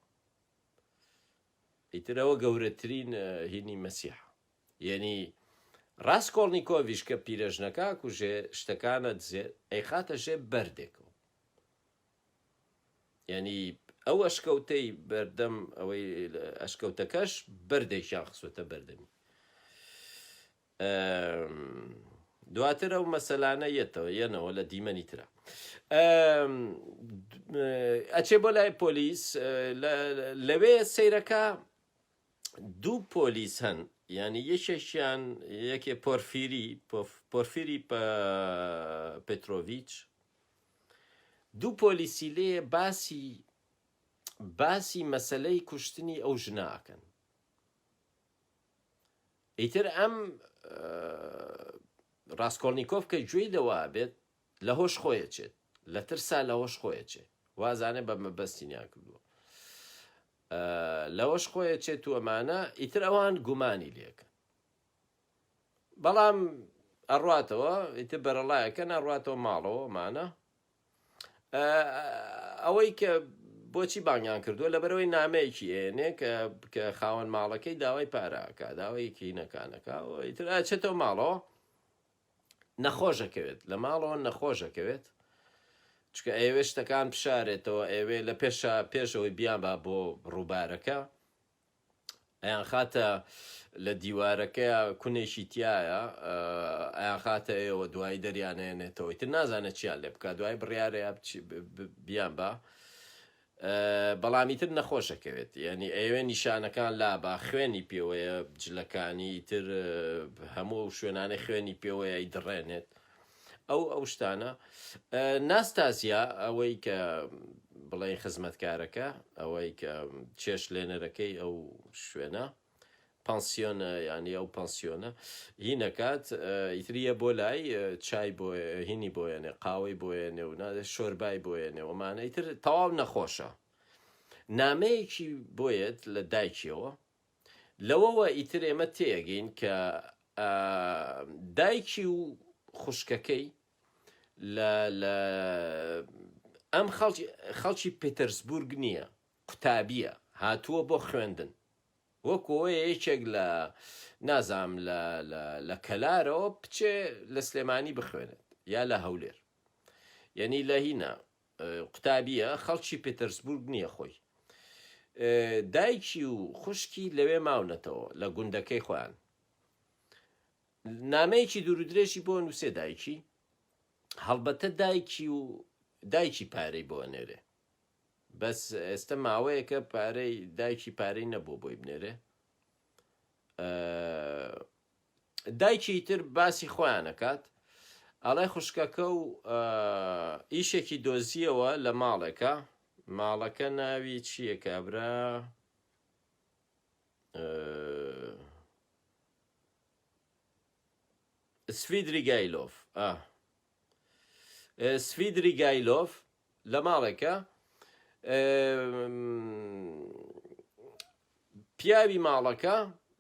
ئیتر ئەوە گەورەترین هینی مەسیح، یعنی ڕاستکۆڵنیکۆڤیش کە پیرەژنەکە کوژێ شتەکانە دزێت ئەیخاتە ژێ بەردێکەوە، یعنی ئەو ئەشکەوتەی بەردەم ئەوەی ئەشکەوتەکەش بەردێکیان خسوەتە بەردەمی. دواتر ئەو مەسەلانە یەنەوە لە دیمەنی ترە. ئەچێ بۆ لای پۆلیس، لەوێ سەیرەکە دوو پۆلیس هەن، ینی یەکێکیان یەکێ پۆرفیری پێترۆڤیچ، دوو پۆلیسی لێ باسی مەسەلەی کوشتنی ئەو ژناکەن. ئیتر ئەم ڕاستکۆڵنیکۆڤ کە گوێی دەوا بێت لە هۆش خۆیەچێت، لە ترسا لە هۆش خۆیەچێت، وازانێ بە مەبەستینیان کردووە، لە هۆش خۆیەچێت و ئەمانە ئیتر ئەوان گومانی لێکن، بەڵام ئەڕواتەوە ئیتر بەرەڵایەکەن ئەڕواتەوە ماڵەوە ئەمانە. ئەوەی کە بۆچی بانگیان کردووە لەبەرەوەی نامەیەکی ئێنێ کە خاوەن ماڵەکەی داوای پاراکە، داوای کینەکانەکە، ئیتر ئاچێتەوە ماڵەوە نەخۆشەکەوێت، لە ماڵەوە نەخۆشەکەوێت، چکە ئێوێ شتەکان بشارێتەوە، ئێوێ لە پێشەوەی بیان با بۆ ڕووبارەکە، ئەیان خاتە لە دیوارەکەی کونێکی تایە، ئەیان خاتە ئێوە دوای دەریانێنێتەوە، ئیتر نازانێت چیان لێ بکات، دوای بڕیارەیە بیان با، بەڵامیتر نەخۆشەکەوێت، یعنی ئێوێ نیشانەکان لابا خوێنی پێوەیە، جلەکانی تر هەموو شوێنانەی خوێنی پێوەیە ئیدڕێنێت، ئەو شتانە. ناستازیا ئەوەی کە بڵێ خزمەتکارەکە، ئەوەی کە چێش لێنەرەکەی ئەو شوێنە پانسیۆنە، ینی ئەو پانسیۆنە هینەکات، ئیتریە بۆ لای چای بۆ هینی بۆیێنێ، قاوەی بۆیێنێ و شۆربای بۆیێنێ ومانە، ئیتر تەواو نەخۆشە. نامەیەکی بۆیێت لە دایکیەوە، لەوەوە ئیتر ئێمە تێگەین کە دایکی و خوشکەکەی لە ئەم خەڵکی پێتەرسبورگ نییە، قوتابیە، هاتووە بۆ خوێندن، وەکوەوە یەکێک لە نازام لە کەلارەوە بچێ لە سلێمانی بخوێنێت یا لە هەولێر، یعنی لە هینە قوتابیە، خەڵکی پێتەرسبورگ نییە خۆی. دایکی و خوشکی لەوێ ماونەتەوە لە گوندەکەی خۆیان. نامەیەکی دوورودرێژی بۆ نووسێ دایکی، هەڵبەتە دایکی پارەی بۆ نێرێ، بەس ئێستا ماوەیەکە دایکی پارەی نەبوو بۆی بنێرێ. دایکی تر باسی خۆیانەکات، ئەڵێ خوشکەکە و ئیشێکی دۆزیەوە لە ماڵەکە ناوی چییە کابرا، سفیدری گایلۆف لە ماڵێکە، پیاوی ماڵەکە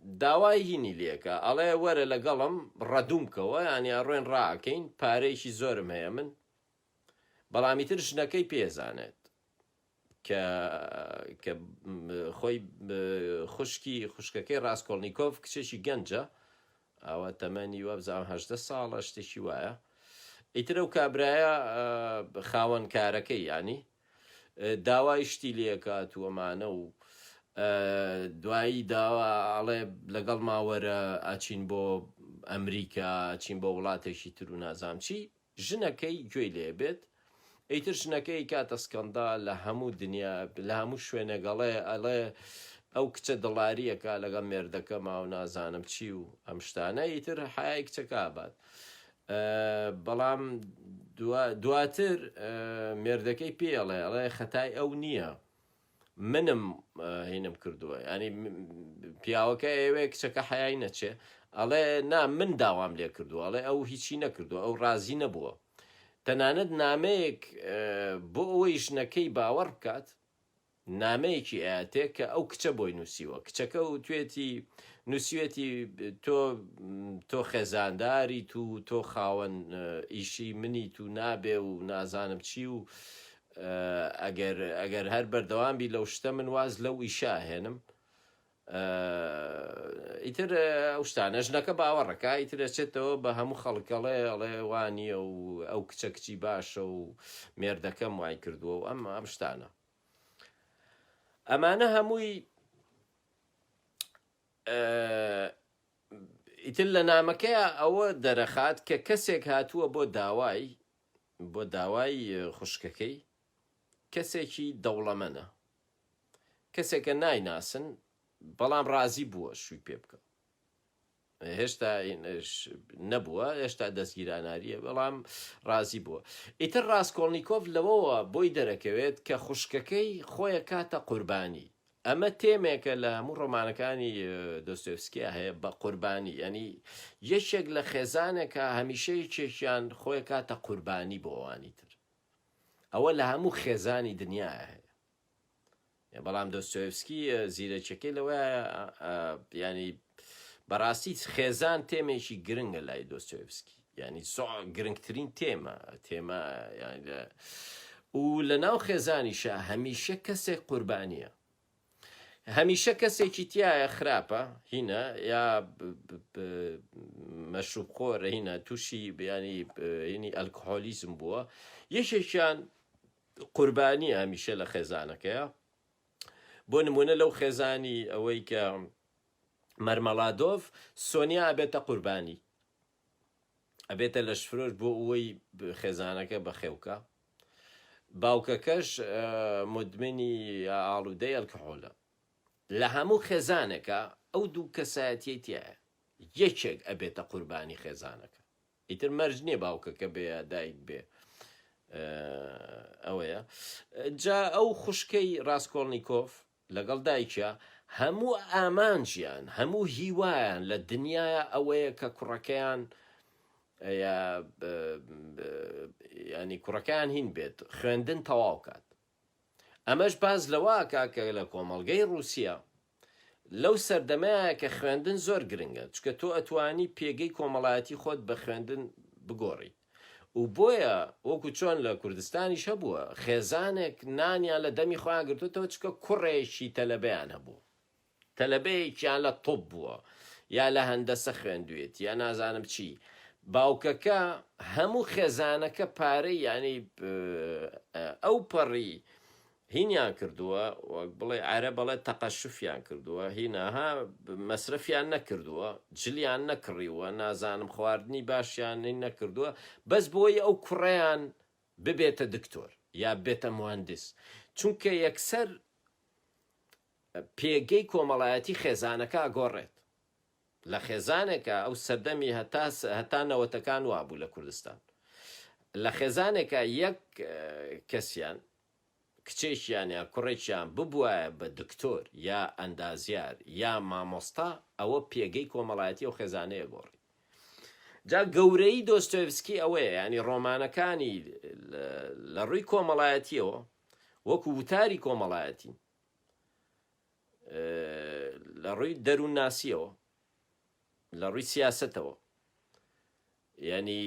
داوای هینی لێکە ئەڵێ وەرە لەگەڵم ڕەدومکەوە ینی ڕوێن ڕاکەین پارەیەکی زۆرم هەیە من بەڵامیتر ژنەکەی پێزانێت کە خۆی خوشکەکەی ڕاستکۆڵنیکۆڤ کچێکی گەنجە ئەوە تەمەنی وە بزانم 18 ساڵە شتێکی وایە ئیتر ئەو کابرایە خاوەن کارەکەی ینی داوای شتی لێکات و ئەمانە و دوایی داوا ئەڵێ لەگەڵ ماوەرە ئاچین بۆ ئەمریکا چین بۆ وڵاتێکی تر و نازام چی ژنەکەی گوێی لێ بێت ئیتر ژنەکەی کاتە سکەندا لە هەموو دنیا لە هەموو شوێنەگەڵێ ئەڵێ ئەو کچە دڵاریەکە لەگەڵ مێردەکە ماو نازانم چی و ئەم شتانە ئیتر حیای کچەکە بات بەڵام دواتر مێردەکەی پێڵێ ئەڵێ خەتای ئەو نییە منم هینم کردووە ینی پیاوەکە ئێوێ کچەکە حیای نەچێ ئەڵێ نا من داوام لێ کردووە ئەڵێ ئەو هیچی نەکردووە ئەو رازی نەبووە تەنانەت نامەیەک بۆ ئەوەی ژنەکەی باوەڕ بکات نامەیەکی ئاەتێ کە ئەو کچە بۆی نووسیوە کچەکە و توێتی نووسێتی تۆ خێزانداری تۆ خاوەن ئیشی منی تو نابێ و نازانم چی و ئەگەر هەر بەردەوامبی لەو شتە من واز لەو ئیشا هێنم ئیتر ئەو شتانە ژنەکە باوەڕەکە ئیتر دەچێتەوە بە هەموو خەڵکەڵێ ئەڵێ وانییە و ئەو کچە کچی باشە و مێردەکەم وای کردووە و ئەم شتانە ئەمانە هەمووی ئیتر لە نامەکەیە ئەوە دەرەخات کە کەسێک هاتووە بۆ داوای خوشکەکەی کەسێکی دەوڵەمەنە کەسێکە نایناسن بەڵام ڕازی بووە شووی پێ بکە هێشتا نەبووە هێشتا دەستگیراناریە بەڵام ڕازی بووە ئیتر ڕاستکۆڵنیکۆڤ لەوەوە بۆی دەرەکەوێت کە خوشکەکەی خۆیە کاتە قوربانی ئەمە تێمێکە لە هەموو ڕۆمانەکانی دۆستۆیفسکیا هەیە بە قوربانی ینی یەکێک لە خێزانێکە هەمیشەی کێشیان خۆی کاتە قوربانی بۆ ئەوانی تر ئەوە لە هەموو خێزانی دنیاە هەیە بەڵام دۆستۆیفسکی زیرەکەکەی لەوە ینی بەڕاستی خێزان تێمێکی گرنگە لای دۆستۆیفسکی ینی گرنگترین تێمە و لە ناو خێزانیشە هەمیشە کەسێک قوربانیە هەمیشە کەسێکی تایە خراپە هینە یا مەشروب خۆرە هینە تووشی ینی ئەلکۆهۆلیزم بووە یەکێکیان قوربانی هەمیشە لە خێزانەکەیە بۆ نمونە لەو خێزانی ئەوەی کە مەرمەڵادۆڤ سۆنیا ئەبێتە قوربانی ئەبێتە لە شفرۆش بۆ ئەوەی خێزانەکە بەخێوکە باوکەکەش مدمنی ئاڵودەی ئەلکۆهۆلە لە هەموو خێزانێکە ئەو دوو کەسایەتیە تایە یەکێک ئەبێتە قوربانی خێزانەکە ئیتر مەرج نییە باوکەکە بێ دایک بێ ئەوەیە جا ئەو خوشکەی ڕاستکۆڵنیکۆڤ لەگەڵ دایکە هەموو ئامانجیان هەموو هیوایان لە دنیاە ئەوەیە کە کوڕەکەیان ینی کوڕەکەیان هین بێت خوێندن تەواو کات ئەمەش باز لەوە کاکە لە کۆمەڵگەی رووسیا لەو سەردەمەیە کە خوێندن زۆر گرنگە چکە تۆ ئەتوانی پێگەی کۆمەڵایەتی خۆت بە خوێندن بگۆڕیت و بۆیە وەکو چۆن لە کوردستانیش هەبووە خێزانێک نانیان لە دەمی خۆیان گرتوتەوە چکە کوڕێکی تەلەبەیان هەبوو تەلەبەیەکیان لە تۆپ بووە یا لە هەندەسە خوێندوێت یا نازانم چی باوکەکە هەموو خێزانەکە پارەی ینی ئەو پەڕی هینیان کردووە وەک بڵێ عەرە بەڵێ تەقەشوفیان کردووە هینەها مەسرفیان نەکردووە جلیان نەکڕیوە نازانم خواردنی باشیان نەکردووە بەس بۆی ئەو کوڕیان ببێتە دکتۆر یا بێتە مهندس چونکە یەکسەر پێگەی کۆمەڵایەتی خێزانەکە ئەگۆڕێت لە خێزانێکە ئەو سەردەمی هەتا نەوەتەکان وابوو لە کوردستان لە خێزانێکە یەک کەسیان کچێکیان یا کوڕێکیان ببووە بە دکتۆر یا ئەندازیار یا مامۆستا ئەوە پێگەی کۆمەڵایەتی و خێزانەیە گۆڕی جا گەورەی دۆستۆیفسکی ئەوەیە ینی ڕۆمانەکانی لە ڕووی کۆمەڵایەتیەوە وەکو وتاری کۆمەڵایەتی لە ڕووی دەروون ناسیەوە لە ڕووی سیاسەتەوە ینی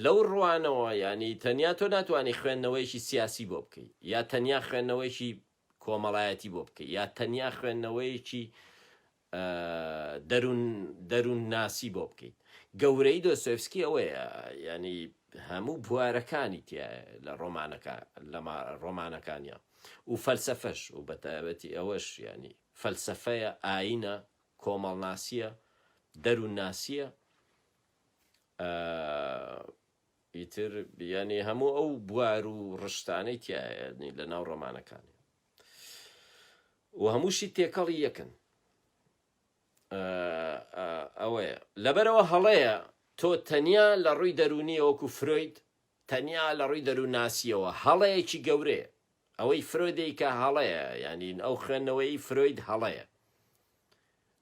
لەو ڕوانەوە ینی تەنیا تۆ ناتوانانی خوێندنەوەیشی سیاسی بۆ بکەیت یا تەنیا خوێندنەوەیشی کۆمەڵایەتی بۆ بکەیت یا تەنیا خوێندنەوەیکی دەروون ناسی بۆ بکەیت گەورەی دۆستۆیفسکی ئەوەیە ینی هەموو بوارەکانی تایە لە ڕۆمانەکانیان و فەلسەفەش و بەتایبەتی ئەوەش ینی فەلسەفەیە ئاینە کۆمەڵناسیە دەروون ناسیە ئیتر ینی هەموو ئەو بوار و ڕشتانەی تایە لە ناو ڕۆمانەکانی و هەمووشی تێکەڵی یەکن ئەوەیە لەبەرەوە هەڵەیە تۆ تەنیا لە ڕووی دەرونی وەکو فرۆید تەنیا لە ڕووی دەروون ناسیەوە هەڵەیەکی گەورەیە ئەوەی فرۆیدەی کە هەڵەیە ینی ئەو خوێندنەوەی فرۆید هەڵەیە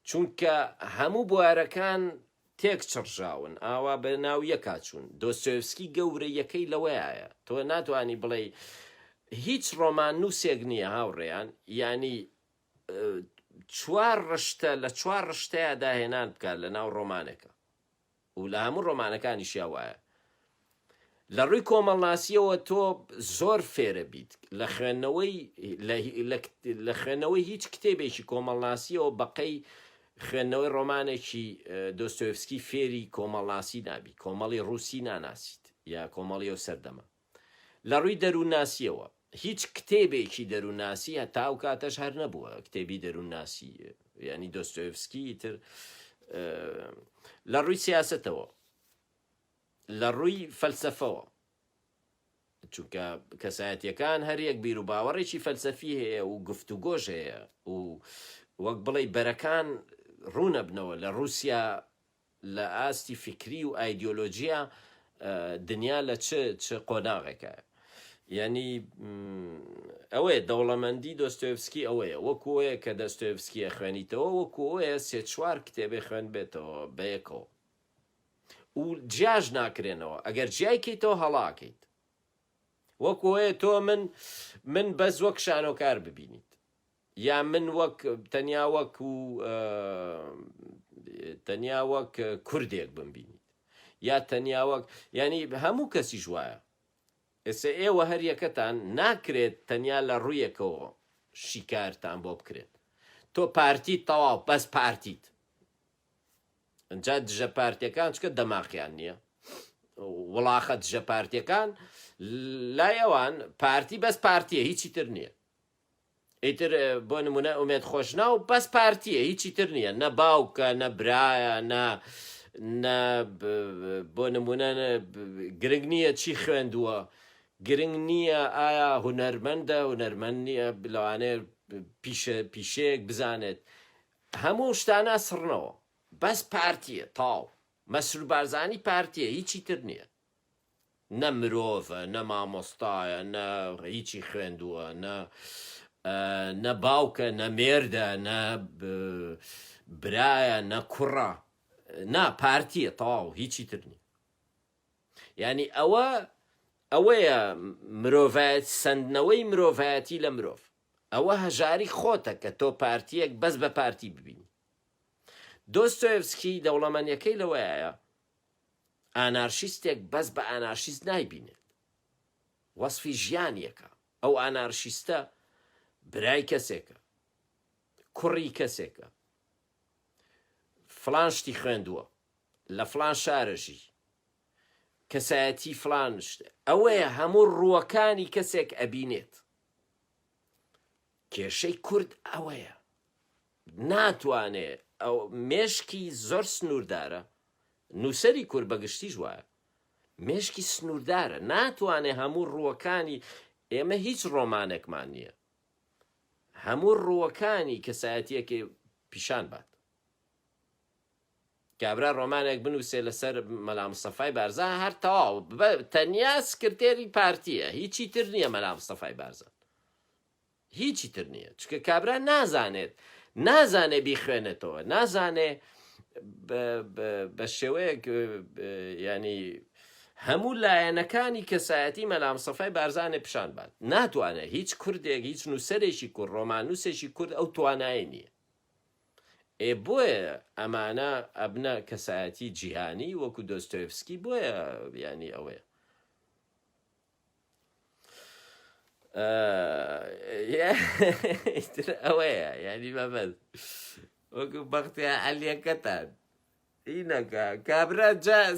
چونکە هەموو بوارەکان تێک چڕژاون ئاوا بە ناو یەکاچوون دۆستۆیفسکی گەورە یەکەی لەوەیە تۆ ناتوانانی بڵێ هیچ ڕۆمان نووسێک نییە هاوڕێیان ینی چوار ڕشتە لە چوار ڕشتەیە داهێنان بکات لە ناو ڕۆمانێکە و لە هەموو ڕۆمانەکانی شیاوایە لە ڕووی کۆمەڵناسیەوە تۆ زۆر فێرە بیت لە خوێندنەوەی هیچ کتێبێکی کۆمەڵناسیەوە بەقەی خوێندنەوەی ڕۆمانێکی دۆستۆیفسکی فێری کۆمەڵناسی نابی کۆمەڵی ڕووسی ناناسیت یا کۆمەڵی ئەو سەردەمە لە ڕووی دەروون ناسیەوە هیچ کتێبێکی دەروون ناسی هەتا ئەو کاتەش هەر نەبووە کتێبی دەروون ناسی ینی دۆستۆیفسکی تر لە ڕووی سیاسەتەوە لە ڕووی فەلسەفەوە چونکە کەسایەتیەکان هەر یەک بیر و باوەڕێکی فەلسەفی هەیە و گفتوگۆش هەیە و وەک بڵێ بەرەکان ڕوونەبنەوە لە رووسیا لە ئاستی فکری و ئایدۆلۆژیا دنیا لە چ قۆناغێکە ینی ئەوەیە دەوڵەمەندی دۆستۆیفسکی ئەوەیە وەکوەیە کە دۆستۆیفسکیە خوێنیتەوە وەکوەیە سێ چوار کتێبێ خوێن بێتەوە بەیەکەوە و جیاژ ناکرێنەوە ئەگەر جیایکەیتەوە هەڵاکەیت وەکوەیە تۆ من بەس وەک شانۆکار ببینیت یا من وەک تەنیا وەک کوردێک بمبینیت یا تەنیا وەک ینی هەموو کەسی ژوایە ئێستا ئێوە هەر یەکەتان ناکرێت تەنیا لە ڕوویەکەوە شیکارتان بۆ بکرێت تۆ پارتیت تەواو بەس پارتیت ئەجا دژە پارتیەکان چکە دەماقیان نییە وڵاخە دژە پارتیەکان لای ئەوان پارتی بەس پارتیە هیچی تر نییە ئیتر بۆ نمونە ئومێد خۆشنا و بەس پارتیە هیچی تر نییە نە باوکە نە برایە بۆ نمونە گرنگ نییە چی خوێندووە گرنگ نییە ئایا هونەرمەندە هونەرمەند نییە لەوانەیە پیشەیەک بزانێت هەموو شتانە سڕنەوە بەس پارتیە تاو مەسرور بارزانی پارتیە هیچی تر نییە نە مرۆڤە نە مامۆستایە نە هیچی خوێندووە نە باوکە نە مێردە نە برایە نە کوڕە نا پارتیە تەواو هیچی تر نییە ینی ئەوەیە مرۆڤایەت سندنەوەی مرۆڤایەتی لە مرۆڤ ئەوە هەژاری خۆتە کە تۆ پارتیەک بەس بە پارتی ببینی دۆستۆیفسکی دەوڵەمەندیەکەی لەوەیە ئانارشیستێک بەس بە ئانارشیست نایبینێت وەسفی ژیانیەکە ئەو ئانارشیستە برای کەسێکە کوڕی کەسێکە فلان شتی خوێندووە لە فلان شارەژی کەسایەتی فلان شتە ئەوەیە هەموو ڕووەکانی کەسێک ئەبینێت کێشەی کورد ئەوەیە ناتوانێت ئەو مێشکی زۆر سنووردارە نووسەری کورد بەگشتیش وایە مێشکی سنووردارە ناتوانێت هەموو ڕووەکانی ئێمە هیچ ڕۆمانێکمان نییە هەموو ڕووەکانی کەسایەتیەکێ پیشان بات کابرا ڕۆمانێک بنووسێ لەسەر مەلا مستەفای بارزان هەر تەواو تەنیا سکرتێری پارتیە هیچی تر نییە مەلا مستەفای بارزان هیچی تر نییە چکە کابرا نازانێ بیخوێنێتەوە نازانێ بە شێوەیەک ینی هەموو لایەنەکانی کەسایەتی مەلا مستەفای بارزانێ پیشان بات ناتوانێت هیچ کوردێک هیچ نووسەرێکی کورد ڕۆمانووسێکی کورد ئەو توانایی نییە بۆیە ئەمانە ئەبنە کەسایەتی جیهانی وەکو دۆستۆیفسکی بۆیە ینی ئەوەیە ئەوەیە ینی بەبەر وەکو بەختیا عەلیەکەتان ئینەکە کابرا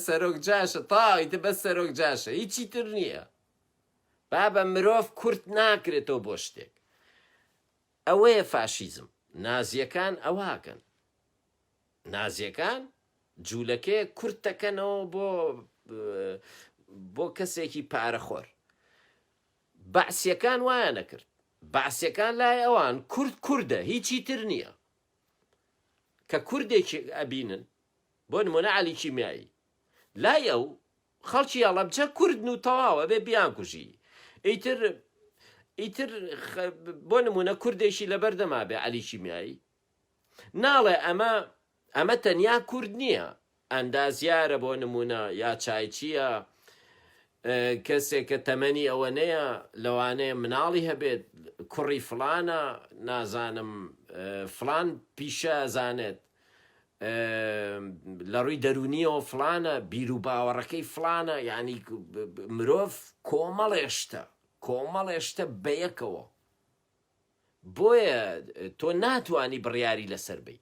سەرۆک جاشە تاویتە بەس سەرۆک جاشە هیچی تر نییە بابە مرۆڤ کورت ناکرێتەوە بۆ شتێک ئەوەیە فاشیزم نازیەکان ئەواکەن نازیەکان جوولەکەی کورت دەکەنەوە بۆ کەسێکی پارەخۆر بەعسیەکان وایە نەکرد بەعسیەکان لای ئەوان کورد کووردە هیچی تر نییە کە کوردێکی ئەبینن بۆ نمونە عەلی کیمیایی لای ئەو خەڵکی هەڵەبجە کوردن و تەواوە بێ بیان کوژی ئیتر بۆ نمونە کوردێکی لەبەردەما بێ عەلی کیمیایی ناڵێ ئەمە تەنیا کورد نییە ئەندازیارە بۆ نمونە یا چایچیە کەسێک کە تەمەنی ئەوە نەیە لەوانەیە مناڵی هەبێت کوڕی فلانە نازانم فلان پیشە زانێت لە ڕووی دەرونیەوە فلانە بیر و باوەڕەکەی فلانە یعنی مرۆڤ کۆمەڵێشتە بەیەکەوە بۆیە تۆ ناتوانی بڕیاری لەسەر بی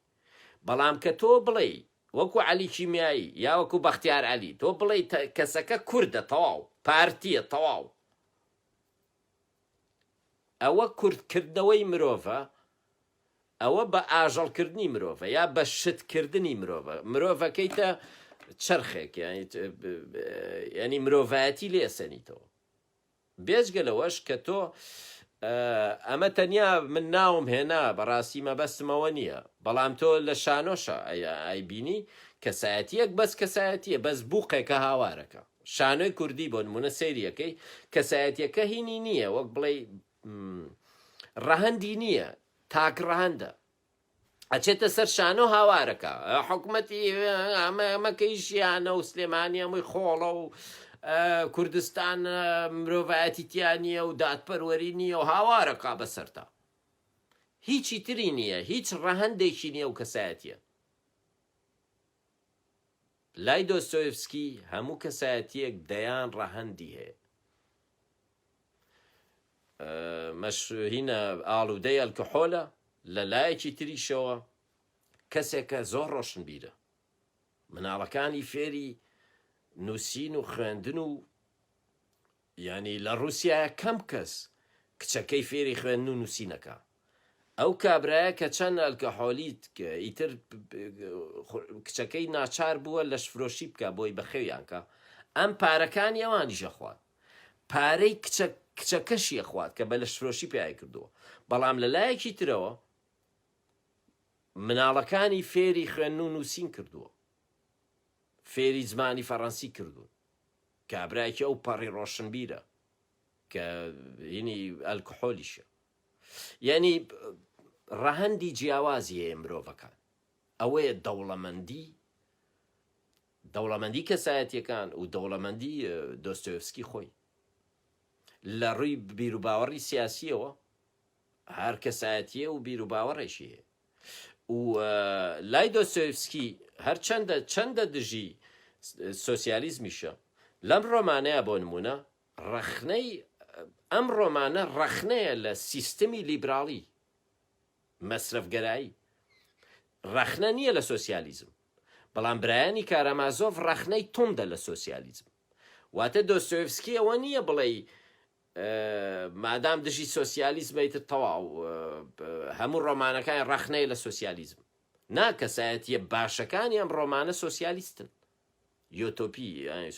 بەڵام کە تۆ بڵێ وەکو عەلی کیمیایی یا وەکو بەختیار عەلی تۆ بڵێ کەسەکە کوردە تەواو پارتیە تەواو ئەوە کوردکردنەوەی مرۆڤە ئەوە بە ئاژەڵکردنی مرۆڤە یا بە شتکردنی مرۆڤە مرۆڤەکەیتە چرخێک ینی مرۆڤایەتی لێسەنیتەوە بێجگە لەوەش کە تۆ ئەمە تەنیا من ناوم هێنا بەڕاستی مەبەستمەوە نییە بەڵام تۆ لە شانۆشە ئایبینی کەسایەتیەک بەس کەسایەتیە بەس بووقێکە هاوارەکە شانۆی کوردی بۆ نمونە سەیریەکەی کەسایەتیەکە هینی نییە وەک بڵێ ڕەهەندی نییە تاک ڕەهەندە ئەچێتە سەر شانۆ هاوارەکە حکومەتی ئەمەکەی ژیانە و سلێمانی ئەمەی خۆڵە و کوردستان مرۆڤایەتی تیانە و دادپەروەری نییە و هاوارەکە بەسەرتا هیچی تری نییە هیچ ڕەهەندێکی نییە و کەسایەتیە لای دۆستۆیفسکی هەموو کەسایەتیەک دەیان ڕەهەندی هەیە مەشهینە ئاڵوودەی ئەلکحۆلە لە لایەکی تریشەوە کەسێکە زۆر ڕۆشنبیرە مناڵەکانی فێری نووسین و خوێندن و ینی لە رووسایە کەم کەس کچەکەی فێری خوێندن و نووسینەکە ئەو کابرایە کە چەند ئەلکەحۆلیت ئیتر کچەکەی ناچار بووە لە شفرۆشی بکە بۆی بەخێویانکە ئەم پارەکانی ئەوانیشە خوارد پارەی کچەکەشیە خوارد کە بە لە شفرۆشی پیای کردووە بەڵام لە لایەکی ترەوە مناڵەکانی فێری خوێندن و نووسین کردووە فێری زمانی فەڕەنسی کردوون کابراایکی ئەو پەڕی ڕۆشنبیرە کە هینی ئەلکحۆلیشە یعنی ڕەهەندی جیاوازی هەیە مرۆڤەکان ئەوەیە دەوڵەمەندی کەسایەتیەکان و دەوڵەمەندی دۆستۆیفسکی خۆی لە ڕووی بیر و باوەڕی سیاسیەوە هەر کەسایەتیە و بیر و باوەڕێکی هەیە و لای دۆستۆیفسکی هەر چەندە دژی سۆسیالیزمیشە لەم ڕۆمانەیە بۆ نمونە ڕەخنەی ئەم ڕۆمانە ڕەخنەیە لە سیستەمی لیبراڵی مەسرفگەرایی ڕەخنە نییە لە سۆسیالیزم بەڵام برایانی کارامازۆڤ ڕەخنەی تۆندە لە سۆسیالیزم واتە دۆستۆیفسکی ئەوە نییە بڵێ مادام دژی سۆسیالیزمەیتر تەواو هەموو ڕۆمانەکان ڕەخنەی لە سۆسیالیزم ناکەسایەتیە باشەکانی ئەم ڕۆمانە سۆسیالیستن یۆتۆپی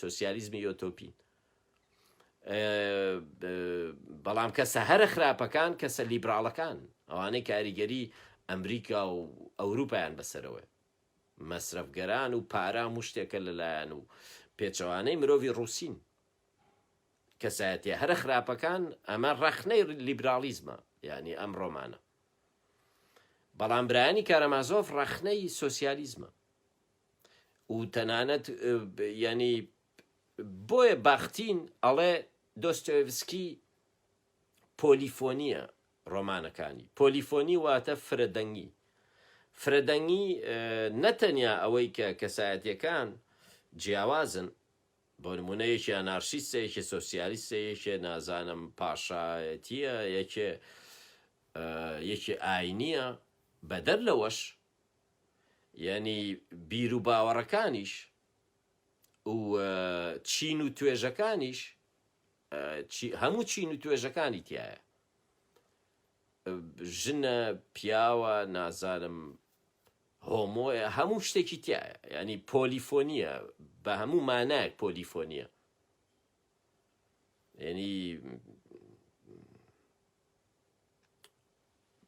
سۆسیالیزمی یۆتۆپین بەڵام کەسە هەرە خراپەکان کەسە لیبراڵەکان ئەوانەی کاریگەری ئەمریکا و ئەوروپایان بەسەرەوە مەسرفگەران و پارام و شتێکە لەلایەن و پێچەوانەی مرۆڤی ڕووسین کەسایەتیە هەرە خراپەکان ئەمە ڕەخنەی لیبرالیزمە یعنی ئەم ڕۆمانە بەڵام برایانی کارەمازۆڤ ڕەخنەی سۆسیالیزمە و تەنانەت ینی بۆیە باختین ئەڵێ دۆستۆیڤسکی پۆلیفۆنیە ڕۆمانەکانی. پۆلیفۆنی واتە فرەدەنگی. فرەدەنگی نەتەنیا ئەوەی کە کەسایەتیەکان جیاوازن، بۆ نمونەیەکی ئەنارشیستە، یەکێ سۆسیالیستە، یەکێ نازانم پاشایەتیە، یەکێ ئاینیە، بەدەر لەوەش یعنی بیر و باوەڕەکانیش و چین و توێژەکانیش هەموو چین و توێژەکانی تایە، ژنە، پیاوە، نازانم هۆمۆیە، هەموو شتێکی تایە. ینی پۆلیفۆنیە، بە هەموو مانایەک پۆلیفۆنیە. ینی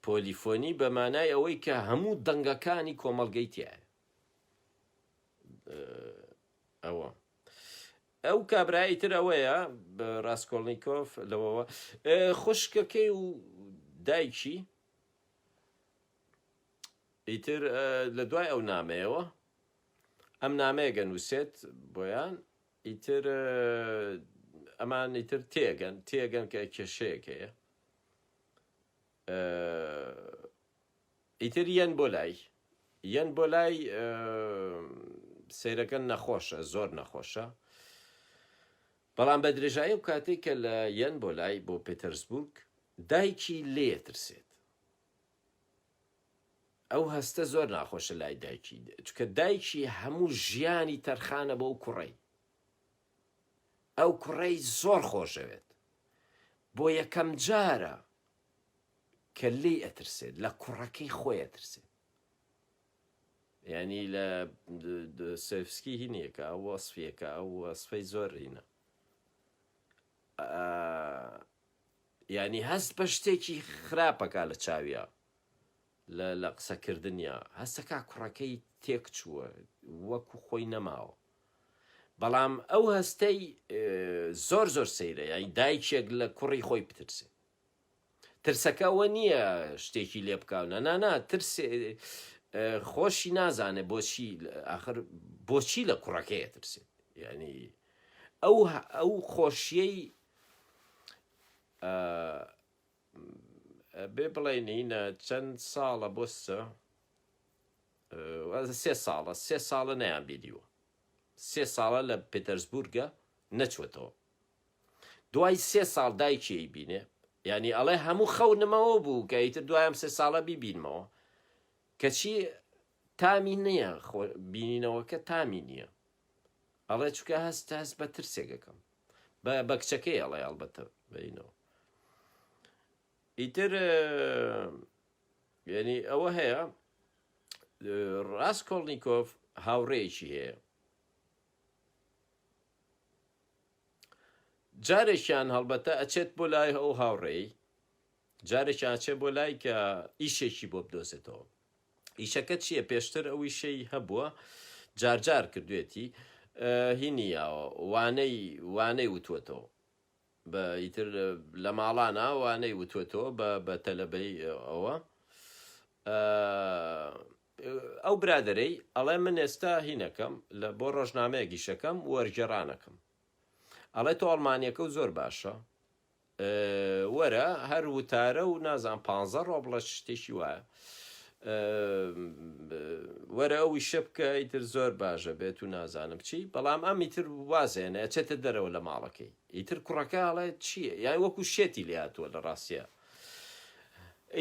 پۆلیفۆنی بە مانای ئەوەی کە هەموو دەنگەکانی کۆمەڵگەی تایە. ئەوە ئەو کابرایی تر ئەوەیە بە ڕاستکۆڵنیکۆف لەوەوە خوشکەکەی و دایکی ئیتر لە دوای ئەو نامەیەوە ئەم نامەیە گەنووسێت بۆیان، ئیتر ئەمان ئیتر تێگەن کە کێشەیەکەیە، ئیتر یەن بۆ لای سەیرەکە نەخۆشە، زۆر نەخۆشە. بەڵام بە درێژایی و کاتێک کە لە یەن بۆ لای بۆ پێتەرسبورگ دایکی لێترسێت. ئەو هەستە زۆر ناخۆشە لای دایکی، چکە دایکی هەموو ژیانی تەرخانە بۆ ئەو کوڕەی. ئەو کوڕەی زۆر خۆشەوێت، بۆ یەکەم جارە کە لێی ئەترسێت، لە کوڕەکەی خۆی ئەترسێت. ینی لە سێفسکی هینیەکە ئەو وەسفیەکە، ئەو وەسفەی زۆر هینە، ینی هەست بە شتێکی خراپەکە لە چاویە، لە قسەکردنیا هەستەکە کوڕەکەی تێک چووە، وەکو خۆی نەماوە. بەڵام ئەو هەستەی زۆر سەیرە، یانی دایکێک لە کوڕی خۆی بترسێت. ترسەکە ئەوە نییە شتێکی لێ بکاونە، نا ترسێ خۆشی نازانێ بۆچی لە کوڕەکەیە ترسێت. ینی ئەو خۆشیەی بێ بڵێنینە چەند ساڵە بۆ 3 ساڵە نەیان بیدیوە، 3 ساڵە لە پێتەرسبورگە نەچوەتەوە. دوای 3 ساڵ دایکی بینێ، ینی ئەڵێ هەموو خەونمەوە بوو کە ئیتر دوایم 3 ساڵە بیبینمەوە، کەچی تامی نییە، بینینەوەکە تامی نییە. ئەڵێ چکە هەست بە ترسێکەکەم، بە کچەکەی ئەڵێ ئەڵبەتە بینەوە. ئیتر ینی ئەوە هەیە، ڕاستکۆڵنیکۆف هاوڕێیەکی هەیە. جارێکیان هەڵبەتە ئەچێت بۆ لای ئەو هاوڕێی، جارێکیان ئەچێت بۆ لای کە ئیشێکی بۆ بدۆزێتەوە. ئیشەکە چییە؟ پێشتر ئەو ئیشەی هەبووە، جارجار کردوێتی، هینیاوە وانەی وتوێتەوە، ئیتر لە ماڵانە وانەی وتوێتەوە بە تەلەبەی ئەوە. ئەو برادەرەی ئەڵێ من ئێستا هینەکەم بۆ ڕۆژنامەیەکی شەکەم وەرگێڕانەکەم. ئەڵێ تۆ ئەڵمانیەکە و زۆر باشە، وەرە هەر وتارە و نازان 15 ڕۆبڵە شتێکی وایە، وەرە ئەو ئیشە بکە، ئیتر زۆر باشە بێت و نازانم چی. بەڵام ئەم ئیتر وازێنە ئەچێتە دەرەوە لە ماڵەکەی. ئیتر کوڕەکە ئەڵێ چییە؟ یانی وەکو شێتی لێ هاتووە لە ڕاستیە.